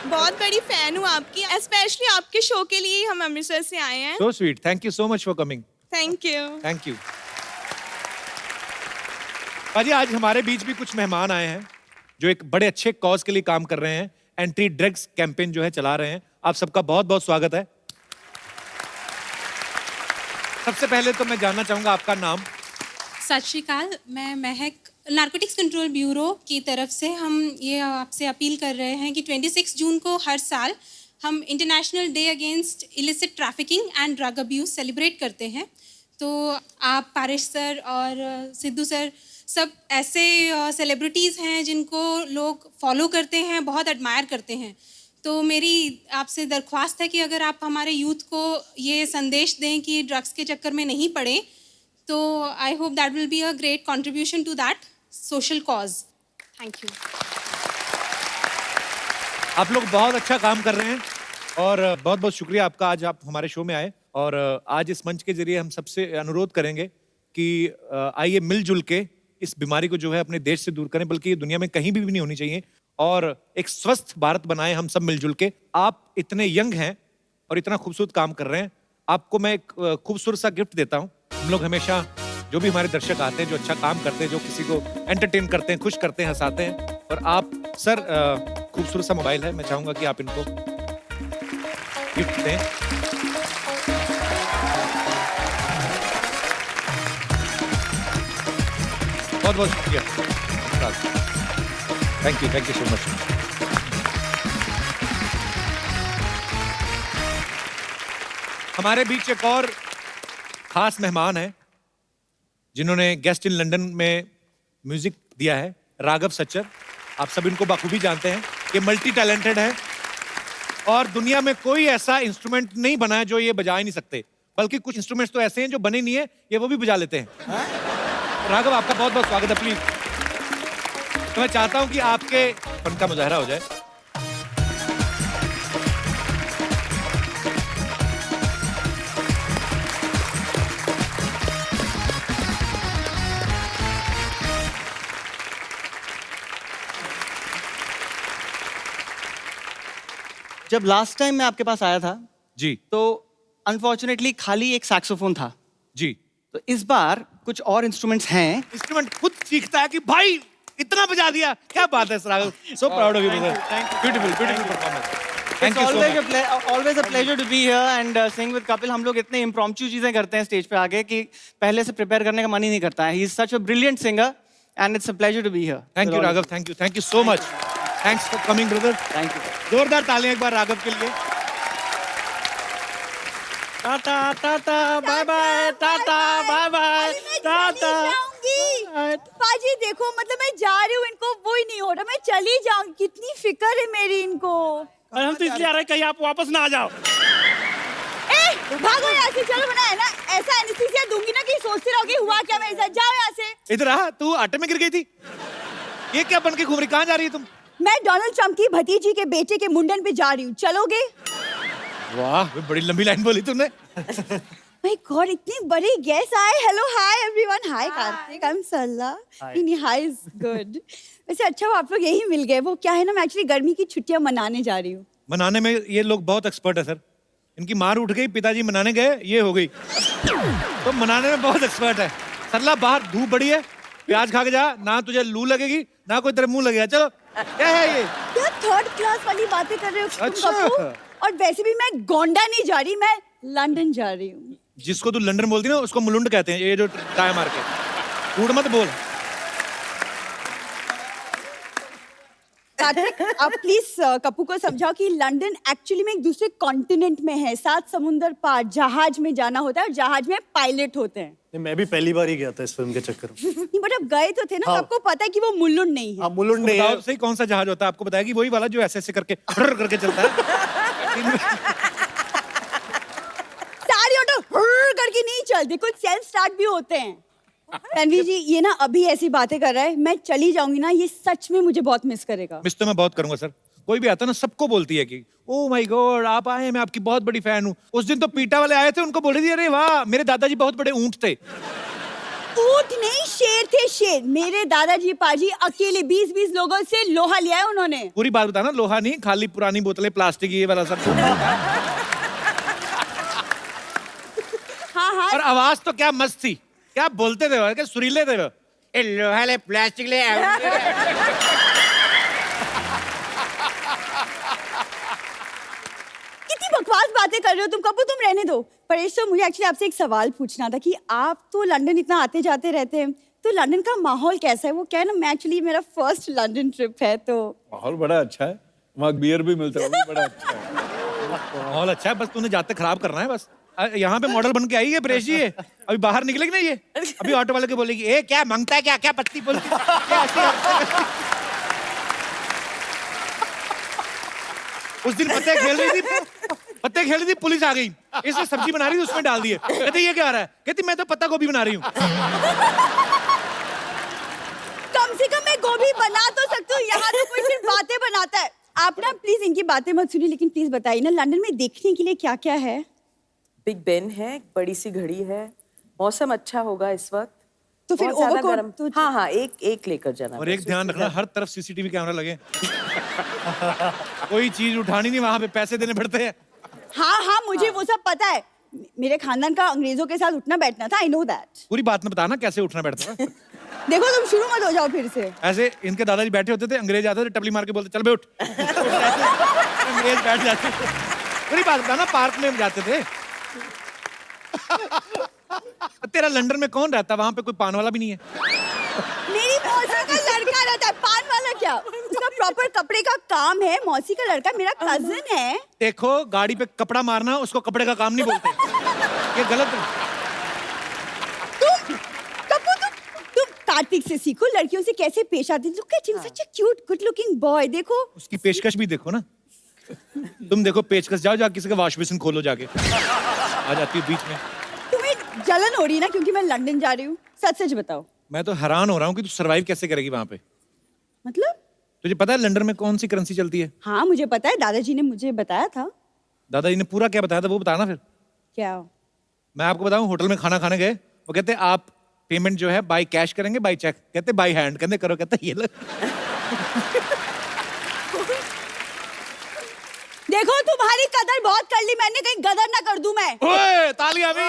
बहुत बड़ी फैन हूँ आपकी, स्पेशली आपके शो के लिए हम अमृतसर से आए हैं। So sweet, thank you so much for coming. Thank you. Thank you. पाजी आज हमारे बीच भी कुछ मेहमान आए हैं जो एक बड़े अच्छे कॉज के लिए काम कर रहे हैं, एंटी ड्रग्स कैंपेन जो है चला रहे हैं। आप सबका बहुत बहुत स्वागत है। सबसे पहले तो मैं जानना चाहूंगा आपका नाम। सत श्री अकाल, मैं महक, नारकोटिक्स कंट्रोल ब्यूरो की तरफ से हम ये आपसे अपील कर रहे हैं कि 26 जून को हर साल हम international day against illicit trafficking and drug abuse celebrate करते हैं। तो आप पारिश सर और सिद्धू सर सब ऐसे सेलिब्रिटीज़ हैं जिनको लोग फॉलो करते हैं, बहुत एडमायर करते हैं। तो मेरी आपसे दरख्वास्त है कि अगर आप हमारे यूथ को ये संदेश दें कि ड्रग्स के चक्कर में नहीं पड़े, तो I hope that will be a great contribution to that social cause. Thank you. आप लोग बहुत अच्छा काम कर रहे हैं और बहुत बहुत शुक्रिया आपका, आज आप हमारे शो में आए। और आज इस मंच के जरिए हम सबसे अनुरोध करेंगे कि आइए मिलजुल के इस बीमारी को जो है अपने देश से दूर करें, बल्कि ये दुनिया में कहीं भी नहीं होनी चाहिए, और एक स्वस्थ भारत बनाएं हम सब मिलजुल के। आप इतने यंग हैं और इतना खूबसूरत काम कर रहे हैं, आपको मैं एक खूबसूरत सा गिफ्ट देता हूँ। हम लोग हमेशा जो भी हमारे दर्शक आते हैं, जो अच्छा काम करते हैं, जो किसी को एंटरटेन करते हैं, खुश करते हैं, हंसाते हैं, और आप सर खूबसूरत सा मोबाइल है, मैं चाहूंगा कि आप इनको गिफ्ट दें। बहुत बहुत शुक्रिया, थैंक यू सो मच। हमारे बीच एक और खास मेहमान है जिन्होंने गेस्ट इन लंदन में म्यूजिक दिया है, राघव सच्चर। आप सब इनको बखूबी जानते हैं, ये मल्टी टैलेंटेड है और दुनिया में कोई ऐसा इंस्ट्रूमेंट नहीं बना है जो ये बजा ही नहीं सकते, बल्कि कुछ इंस्ट्रूमेंट्स तो ऐसे हैं जो बने नहीं है, ये वो भी बजा लेते हैं। राघव, आपका बहुत बहुत स्वागत है। प्लीज, तो मैं चाहता हूं कि आपके फन का मुजाहरा हो जाए। जब लास्ट टाइम मैं आपके पास आया था जी, तो अनफॉर्चुनेटली खाली एक सैक्सोफोन था। जी, तो इस बार कुछ और इंस्ट्रूमेंट्स हैं। इंस्ट्रूमेंट खुद सीखता है कि भाई इतना बजा दिया, क्या बात है Raghav. So proud of you brother, beautiful beautiful performance. It's always a pleasure to be here and sing with Kapil. हम लोग इतने impromptu चीजें करते हैं स्टेज पे आके कि पहले से प्रिपेयर करने का मन ही नहीं करता है। He is such a brilliant singer and it's a pleasure to be here. Thank you Raghav, thank you so much. Thanks for coming brother. Thank you. जोरदार तालियां एक बार राघव के लिए। Tata tata bye bye, tata bye bye, tata. पाजी देखो, मतलब मैं जा रही हूँ, इनको वो ही नहीं हो रहा, मैं चली जाऊँ। कितनी फिक्र है मेरी इनको। और हम तो इसलिए आ रहे हैं कहीं आप वापस ना आ जाओ। ए, भागो यहाँ से, चलो बना है ना, ऐसा एनेस्थीसिया दूंगी ना कि सोचते रहोगे हुआ क्या मेरे साथ। जाओ यहाँ से। इधर आ, तू आटे में गिर गई थी, ये क्या बन के घूम रही, कहाँ जा रही है तुम? मैं डोनाल्ड ट्रम्प की भतीजी के बेटे के मुंडन पे जा रही हूँ, चलोगे? वाह, बड़ी लंबी लाइन बोली तुमने। माय गॉड, इतनी बड़ी गेस्ट आए। Hello, hi everyone. Hi Kartik, I am सल्ला। नहीं, हाय इज गुड। वैसे अच्छा हुआ आप लोग यही मिल गए। वो क्या है ना, मैं एक्चुअली गर्मी की छुट्टियां मनाने जा रही हूँ। मनाने में ये लोग बहुत एक्सपर्ट है सर। इनकी मार उठ गई, पिताजी मनाने गए, ये हो गई। तो मनाने में बहुत एक्सपर्ट है। सरला, बाहर धूप बड़ी है, प्याज खा के जा, ना तुझे लू लगेगी ना कोई तेरे मुंह लगेगा। चलो, क्या है ये? क्या थर्ड क्लास वाली बातें कर रहे हो तुम अच्छा। कपूर? और वैसे भी मैं गोंडा नहीं जा रही, मैं लंदन जा रही हूँ। जिसको तू लंदन बोलती ना, उसको मुलुंड कहते हैं, ये जो टाई मार के। कूड़ मत बोल। कार्तिक, आप प्लीज कपू को समझाओ कि लंदन एक्चुअली में एक दूसरे कॉन्टिनेंट में है, 7 समुंदर पार जहाज में जाना होता है और जहाज में पायलट होते हैं। नहीं, मैं भी पहली बार ही गया था इस फिल्म के चक्कर में। नहीं, बट अब गए तो थे ना, हाँ। तो आपको पता है कि वो मुलुंड नहीं है। हाँ, मुलुंड नहीं है। बताओ सही, कौन सा जहाज होता है? आपको बताएगी वही वाला जो ऐसे करके करके चलता है। सारी ऑटो करके नहीं चलती, कुछ सेल्फ स्टार्ट भी होते हैं। रणवीर जी, ये ना अभी ऐसी बातें कर रहा है, मैं चली जाऊंगी ना, ये सच में मुझे बहुत मिस करेगा। मिस तो मैं बहुत करूंगा सर। कोई भी आता ना, सबको बोलती है कि ओ माय गॉड आप आए, मैं आपकी बहुत बड़ी फैन हूँ। उस दिन तो पीटा वाले आए थे, उनको बोल रही थी अरे वाह मेरे दादाजी बहुत बड़े ऊंट थे। ऊंट नहीं, शेर थे, शेर। मेरे दादाजी पाजी अकेले 20-20 लोगों से लोहा लिया है उन्होंने। पूरी बात बताना, लोहा नहीं, खाली पुरानी बोतलें, प्लास्टिक, ये वाला सब। हाँ हाँ। और आवाज तो क्या मस्त थी, क्या बोलते थे वो, क्या सुरीले थे वो। ए लोहा ले, प्लास्टिक ले। कितनी बकवास बातें कर रहे हो तुम कपूर, तुम रहने दो। परेश, तो मुझे एक्चुअली आपसे एक सवाल पूछना था कि आप तो लंदन इतना आते जाते रहते हैं, तो लंदन का माहौल कैसा है? वो क्या है ना, मैं एक्चुअली मेरा फर्स्ट लंदन ट्रिप है, तो माहौल बड़ा अच्छा है, वहाँ बियर भी मिलता है, वो भी बड़ा अच्छा है। माहौल अच्छा है, बस तूने जाते खराब करना है बस। यहाँ पे मॉडल बन के आई है परेश जी, ये अभी बाहर निकलेगी ना, ये अभी ऑटो वाले को बोलेगी ए क्या मांगता है, क्या क्या पत्ती बोलती क्या ऐसी। उस दिन पत्ते खेल रही थी, पुलिस आ गई, इसने सब्जी बना रही थी, उसमें डाल दिए। कहते ये क्या आ रहा है? कहती मैं तो पत्ता गोभी बना रही हूँ। कम से कम मैं गोभी बना तो सकती हूँ, यहाँ तो कोई सिर्फ बातें बनाता है। आप ना प्लीज इनकी बातें मत सुनिए, लेकिन प्लीज बताइए ना लंदन में देखने के लिए क्या क्या है? बिग बेन है, एक बड़ी सी घड़ी है, मौसम अच्छा होगा इस वक्त, तो फिर बहुत ज्यादा ओवरकोट गर्म। तो हाँ हाँ, एक लेकर जाना। और एक ध्यान रखना, हर तरफ सीसीटीवी कैमरा लगे। कोई चीज उठानी नहीं, वहां पे पैसे देने पड़ते हैं। हाँ हाँ, मुझे वो सब पता है। मेरे खानदान का अंग्रेजों के साथ उठना बैठना था, आई नो दैट। पूरी बात में बताना कैसे उठना बैठता था। देखो तुम शुरू मत हो जाओ फिर से। ऐसे इनके दादाजी बैठे होते थे, अंग्रेज आते थे, टपली मार के बोलते चल बे उठ। अंग्रेज बैठ जाते थे। पूरी बात बताना, पार्क में जाते थे। तेरा लंदन में कौन रहता? वहां पे कोई पान वाला भी नहीं है। मेरी मौसी का लड़का रहता है, पान वाला क्या? उसका प्रॉपर कपड़े का काम है। मौसी का लड़का मेरा कजिन है। देखो, गाड़ी पे कपड़ा मारना उसको कपड़े का काम नहीं बोलते, ये गलत है। तुम कार्तिक से सीखो लड़कियों से कैसे पेश आती। Look at him, such a cute good looking boy. देखो उसकी पेशकश भी देखो ना। तुम देखो पेचकश, जाओ जाके किसी का वॉश बेसिन खोलो जाके, आ जाती है बीच में। तुम्हें जलन हो रही है ना क्योंकि मैं लंदन जा रही हूँ? सच सच बताओ। मैं तो हैरान हो रहा हूँ कि तू सरवाइव कैसे करेगी वहां पे। मतलब? तुझे पता है लंदन में कौन सी करेंसी चलती है? हाँ मुझे पता है, दादाजी ने मुझे बताया था। दादाजी ने पूरा क्या बताया था वो बताना फिर। क्या? मैं आपको बताऊं, होटल में खाना खाने गए, वो कहते आप पेमेंट जो है बाय कैश करेंगे बाय चेक? कहते बाय हैंड। कहते करो, कहते ये लो। देखो तुम्हारी कदर बहुत कर ली मैंने, कहीं गदर ना कर दूं मैं। ओए तालियां भी।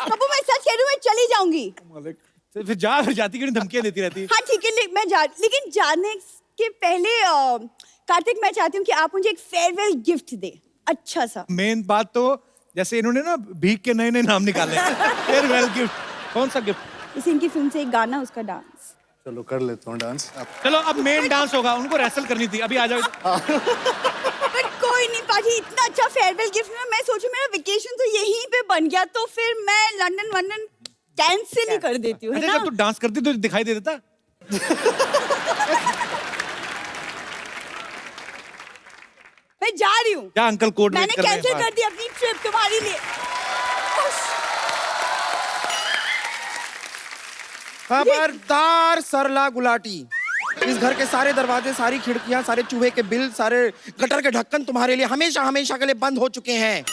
कबू मैं सच कह रही हूँ, मैं चली जाऊंगी। फिर जा, फिर जाती क्यों नहीं, धमकियां देती रहती है। हाँ ठीक है, मैं जा, लेकिन जाने के पहले कार्तिक मैं चाहती हूँ कि आप मुझे एक फेयरवेल गिफ्ट दे, अच्छा सा। मेन बात तो जैसे इन्होंने ना भीख के नए नए नाम निकाले। फेयरवेल गिफ्ट, कौन सा गिफ्ट? इस इनकी फिल्म से एक गाना, उसका डांस। चलो कर लेता हूँ डांस। चलो अब मेन डांस होगा, उनको रेसल करनी थी, अभी आ जाओ। पर कोई नहीं पाजी, इतना अच्छा फेयरवेल गिफ्ट में मैं सोचूं मेरा वेकेशन तो यहीं पे बन गया, तो फिर मैं लंदन कैंसिल ही कर देती हूँ, है ना? जब तू डांस करती तो दिखाई दे देता। मैं जा रही हूँ। क्या अंकल कोड मैंने कैंसिल कर दी अपनी ट्रिप तुम्हारे लिए। खबरदार सरला गुलाटी, इस घर के सारे दरवाजे, सारी खिड़कियां, सारे चूहे के बिल, सारे गटर के ढक्कन तुम्हारे लिए हमेशा हमेशा के लिए बंद हो चुके हैं।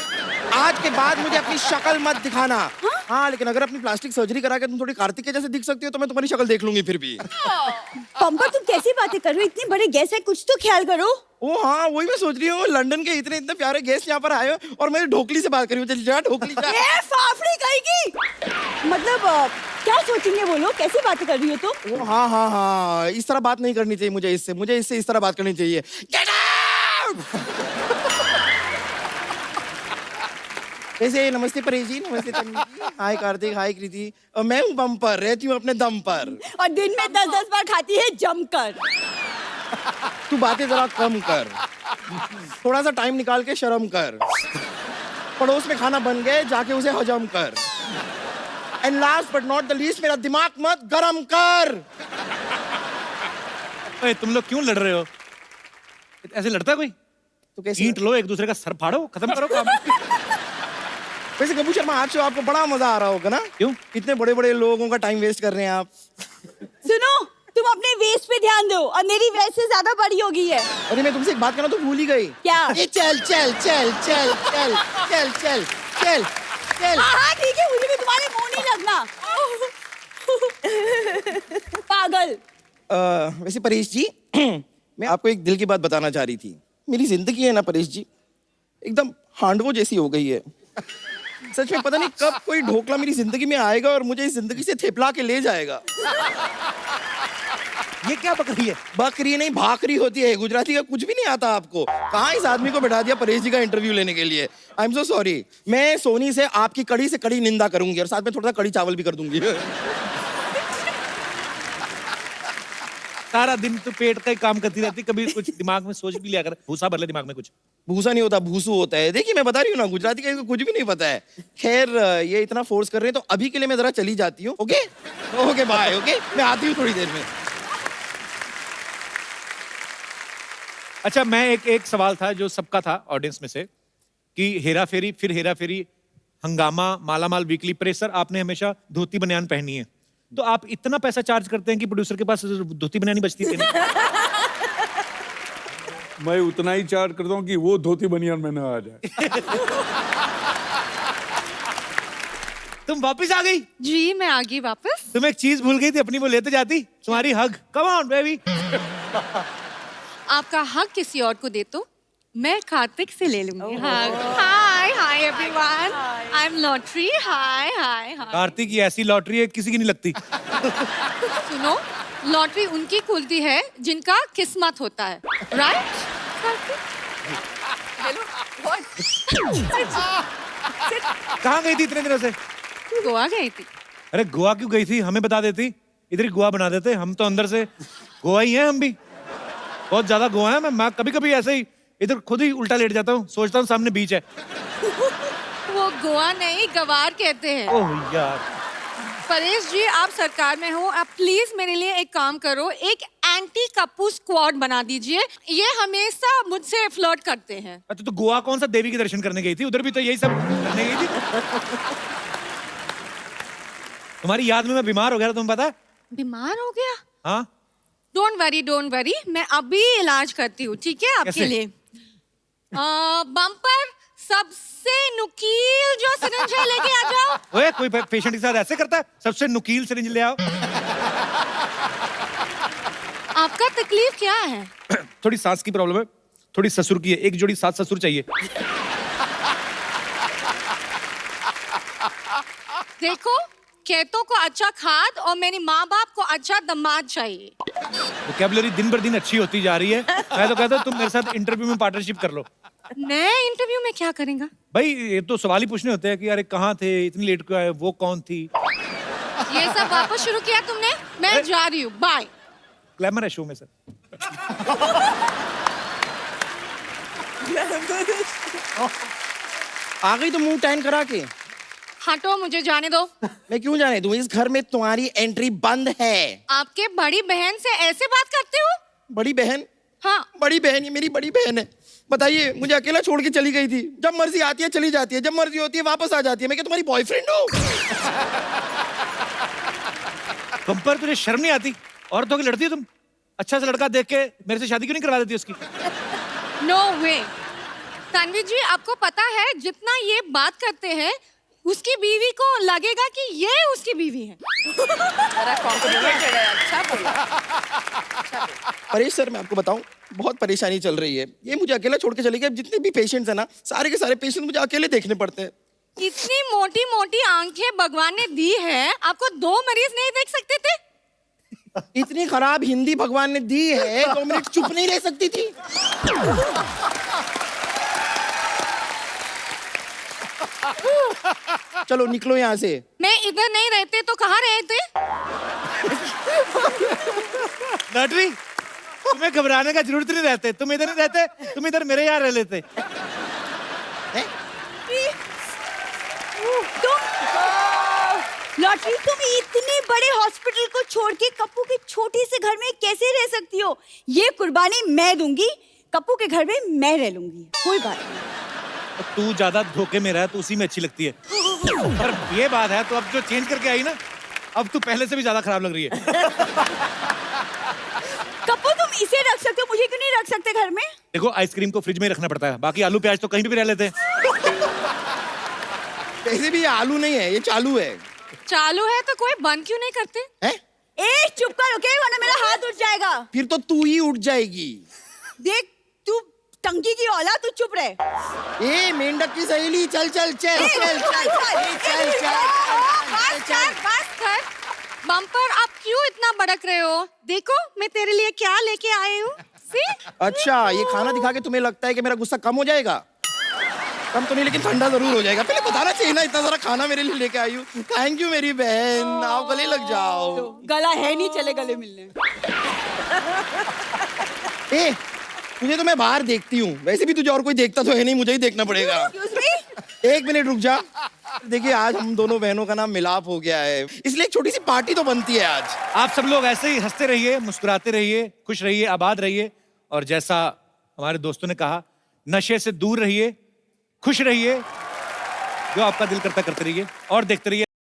आज के बाद मुझे अपनी शक्ल मत दिखाना। हाँ लेकिन अगर अपनी प्लास्टिक सर्जरी करा के तुम थोड़ी कार्तिक के जैसे दिख सकती हो तो मैं तुम्हारी शक्ल देख लूंगी फिर भी। पंपा तुम कैसी बातें कर रहे हो, इतने बड़े गेस्ट है, कुछ तो ख्याल करो। ओ हाँ वही मैं सोच रही हूँ, लंदन के इतने इतने प्यारे गेस्ट यहाँ पर आए हो और मैं ढोकली से बात कर रही हूँ। जा ढोकली जा। ये फाफड़ी कहेगी। मतलब क्या सोचेंगे वो लोग, कैसी बातें कर रही हो तुम? ओ हाँ हाँ हाँ, इस तरह बात नहीं करनी चाहिए मुझे इससे इस तरह बात करनी चाहिए। Get out! वैसे नमस्ते परेश जी, नमस्ते तन्वी जी, हाय कार्तिक, हाय कृति। मैं हूँ बम्पर, रहती हूँ अपने दम पर और दिन में 10-10 बार खाती है जमकर। तू बातें जरा कम कर, थोड़ा सा टाइम निकाल के शर्म कर। पड़ोस में खाना बन गए, जाके उसे हजम कर। And last but not the least, मेरा दिमाग मत गरम कर। ओए तुम लोग क्यों लड़ रहे हो? ऐसे लड़ता है कोई? तो कैसे ईंट लो, एक दूसरे का सर फाड़ो, खत्म करो काम। वैसे गब्बू शर्मा आज तो आपको बड़ा मजा आ रहा होगा ना? क्यों? इतने बड़े बड़े लोगों का टाइम वेस्ट कर रहे हैं आप। सुनो, तुम अपने वेस्ट पे ध्यान दो और मेरी वेस्ट से ज्यादा बड़ी हो गई है। अरे मैं तुमसे एक बात करना तो भूल ही गई। क्या? ये चल चल चल चल चल चल चल चल चल। हाँ ठीक है, मुझे भी तुम्हारे मुंह नहीं लगना। पागल। वैसे परेश जी, मैं आपको एक दिल की बात बताना चाह रही थी। मेरी जिंदगी है ना परेश जी, एकदम हांडवो जैसी हो गई है। सच में पता नहीं कब कोई ढोकला मेरी जिंदगी में आएगा और मुझे इस जिंदगी से थेपला के ले जाएगा। ये क्या बकरी है? बकरी नहीं, भाकरी होती है। गुजराती का कुछ भी नहीं आता आपको? कहाँ इस आदमी को बैठा दिया परेश जी का इंटरव्यू लेने के लिए? I am so sorry. मैं सोनी से आपकी कड़ी से कड़ी निंदा करूंगी और साथ में थोड़ा सा कड़ी चावल भी कर दूंगी। सारा दिन तो पेट का ही काम करती रहती, कभी कुछ दिमाग में सोच भी लिया कर। भूसा भर ले दिमाग में कुछ। भूसा नहीं होता, भूसू होता है। देखिए मैं बता रही हूँ ना, गुजराती का कुछ भी नहीं पता है। खैर ये इतना फोर्स कर रहे हैं तो अभी के लिए मैं जरा चली जाती हूँ। Okay okay bye. ओके मैं आती हूँ थोड़ी देर में। अच्छा मैं एक सवाल था जो सबका था ऑडियंस में से, कि हेरा फेरी, फिर हेरा फेरी, हंगामा, मालामाल वीकली, प्रेशर, आपने हमेशा धोती बनियान पहनी है। तो आप इतना पैसा चार्ज करते हैं कि प्रोड्यूसर के पास धोती बनियान नहीं बचती थी? मैं उतना ही चार्ज करता हूँ कि वो धोती बनियान में न आ जाए। तुम वापस आ गई? जी मैं आ गई वापस। तुम एक चीज भूल गई थी, अपनी वो लेते जाती, तुम्हारी हग। Come on baby. आपका हक किसी और को दे तो मैं कार्तिक से ले लूंगी। Hi hi everyone, I am lottery. Hi hi hi. Kartik की ऐसी लॉटरी है किसी की नहीं लगती। सुनो, लॉटरी उनकी खुलती है जिनका किस्मत होता है, राइट? कहाँ गई थी इतने दिनों से? गोवा गई थी। अरे गोवा क्यों गई थी? हमें बता देती, इधर ही गोवा बना देते। हम तो अंदर से गोवा ही हैं, हम भी बहुत ज्यादा गोवा है। मैं कभी कभी ऐसे ही इधर खुद ही उल्टा लेट जाता हूँ, सोचता हूँ सामने बीच है। वो गोवा नहीं, गवार कहते हैं। ओह यार, परेश जी, आप सरकार में हो, आप प्लीज मेरे लिए एक काम करो, एक एंटी कप्पू स्क्वाड बना दीजिए। ये हमेशा मुझसे फ्लर्ट करते हैं। अच्छा तो गोवा कौन सा देवी के दर्शन करने गई थी? उधर भी तो यही सब करने गई थी। तुम्हारी याद में मैं बीमार हो गया था, तुम्हें पता है? बीमार हो गया? हाँ। डोंट वरी, मैं अभी इलाज करती हूँ, ठीक है आपके कैसे? लिए। बम्पर, सबसे नुकील जो सिरिंज है लेके आ जाओ। ओए, कोई पेशेंट के साथ ऐसे करता है? सबसे नुकील सिरिंज ले आओ। आपका तकलीफ क्या है? थोड़ी सांस की प्रॉब्लम है, थोड़ी ससुर की है, एक जोड़ी सास ससुर चाहिए। देखो, खेतों को अच्छा खाद और मेरी माँ बाप को अच्छा दामाद चाहिए। वोकैबुलरी दिन बर दिन अच्छी होती जा रही है। मैं तो कहता हूँ तुम मेरे साथ इंटरव्यू में पार्टनरशिप कर लो। मैं इंटरव्यू में क्या करेंगे? भाई ये तो सवाल ही पूछने होते हैं कि अरे कहाँ थे, इतनी लेट क्यों आए, वो कौन थी? ये सब वापस शुरू किया तुमने? मैं जा रही हूँ, बाय। ग्लैमर है शो में सर। आ गई तो मुंह टैन करा के। हटो, मुझे जाने दो। मैं क्यों जाने दूं? इस घर में तुम्हारी एंट्री बंद है। आपके बड़ी बहन से ऐसे बात करते हो? बड़ी बहन? हाँ। बड़ी बहन, ये मेरी बड़ी बहन है। बताइए, मुझे अकेला छोड़ के चली गई थी। जब मर्जी आती है चली जाती है, जब मर्जी होती है वापस आ जाती है। मैं क्या तुम्हारी बॉयफ्रेंड हूँ? बम्पर, तुझे शर्म नहीं आती? औरतों की लड़ती है तुम? अच्छा सा लड़का देख के मेरे से शादी क्यों नहीं करवा देती उसकी? नो वे। तन्वी जी, आपको पता है जितना ये बात करते हैं उसकी बीवी को लगेगा कि ये उसकी बीवी है। अच्छा बोला। परेश सर, मैं आपको बताऊं, बहुत परेशानी चल रही है। ये मुझे अकेला छोड़ के चली गई। जितने भी पेशेंट्स हैं ना, सारे के सारे पेशेंट मुझे अकेले देखने पड़ते हैं। इतनी मोटी मोटी आंखें भगवान ने दी है, आपको 2 मरीज नहीं देख सकते थे? इतनी खराब हिंदी भगवान ने दी है, 2 मिनट चुप नहीं रह सकती थी? चलो निकलो यहाँ से। मैं इधर नहीं रहते तो कहाँ रहते? लॉटरी, तुम्हें घबराने का जरूरत नहीं रहते। तुम इधर नहीं रहते, तुम इधर मेरे यहाँ रह लेते। लॉटरी, तुम इतने बड़े हॉस्पिटल को छोड़ के कप्पू के छोटे से घर में कैसे रह सकती हो? ये कुर्बानी मैं दूंगी, कप्पू के घर में मैं रह लूंगी, कोई बात नहीं। तू ज्यादा धोखे में रह तो उसी में अच्छी लगती है। पर ये बात है, तो अब जो चेंज करके आई ना, अब तू पहले से भी ज्यादा खराब लग रही है। कप्पू, तुम इसे रख सकते हो, मुझे क्यों नहीं रख सकते घर में? देखो, आइसक्रीम को फ्रिज में ही रखना पड़ता है, बाकी आलू प्याज तो कहीं भी रह लेते हैं। वैसे भी ये आलू नहीं है, ये चालू है। चालू है तो कोई बंद क्यों नहीं करते? हैं? ए, चुप कर, ओके, वरना मेरा हाथ उठ जाएगा। फिर तो तू ही उठ जाएगी। देख, तू टंकी की औलाद, तू चुप रहे। ए, मेंढक की सहेली, चल चल चल चल चल चल। बस कर। बम्पर, आप क्यों इतना भड़क रहे हो? देखो, मैं तेरे लिए क्या लेके आई हूँ। अच्छा, ये खाना दिखा के तुम्हें लगता है कि मेरा गुस्सा कम हो जाएगा? कम तो नहीं, लेकिन ठंडा जरूर हो जाएगा। पहले बताना चाहिए ना, इतना सारा खाना मेरे लिए लेके आई हूँ। थैंक यू मेरी बहन, आओ गले लग जाओ। गला है नहीं, चले गले मिलने। ए, तुझे तो मैं बाहर देखती हूँ, वैसे भी तुझे और कोई देखता तो है नहीं, मुझे ही देखना पड़ेगा। एक मिनट रुक जा। देखिए, आज हम दोनों बहनों का नाम मिलाप हो गया है, इसलिए एक छोटी सी पार्टी तो बनती है आज। आप सब लोग ऐसे ही हंसते रहिए, मुस्कुराते रहिए, खुश रहिए, आबाद रहिए, और जैसा हमारे दोस्तों ने कहा, नशे से दूर रहिए, खुश रहिए, जो आपका दिल करता करते रहिए और देखते रहिए।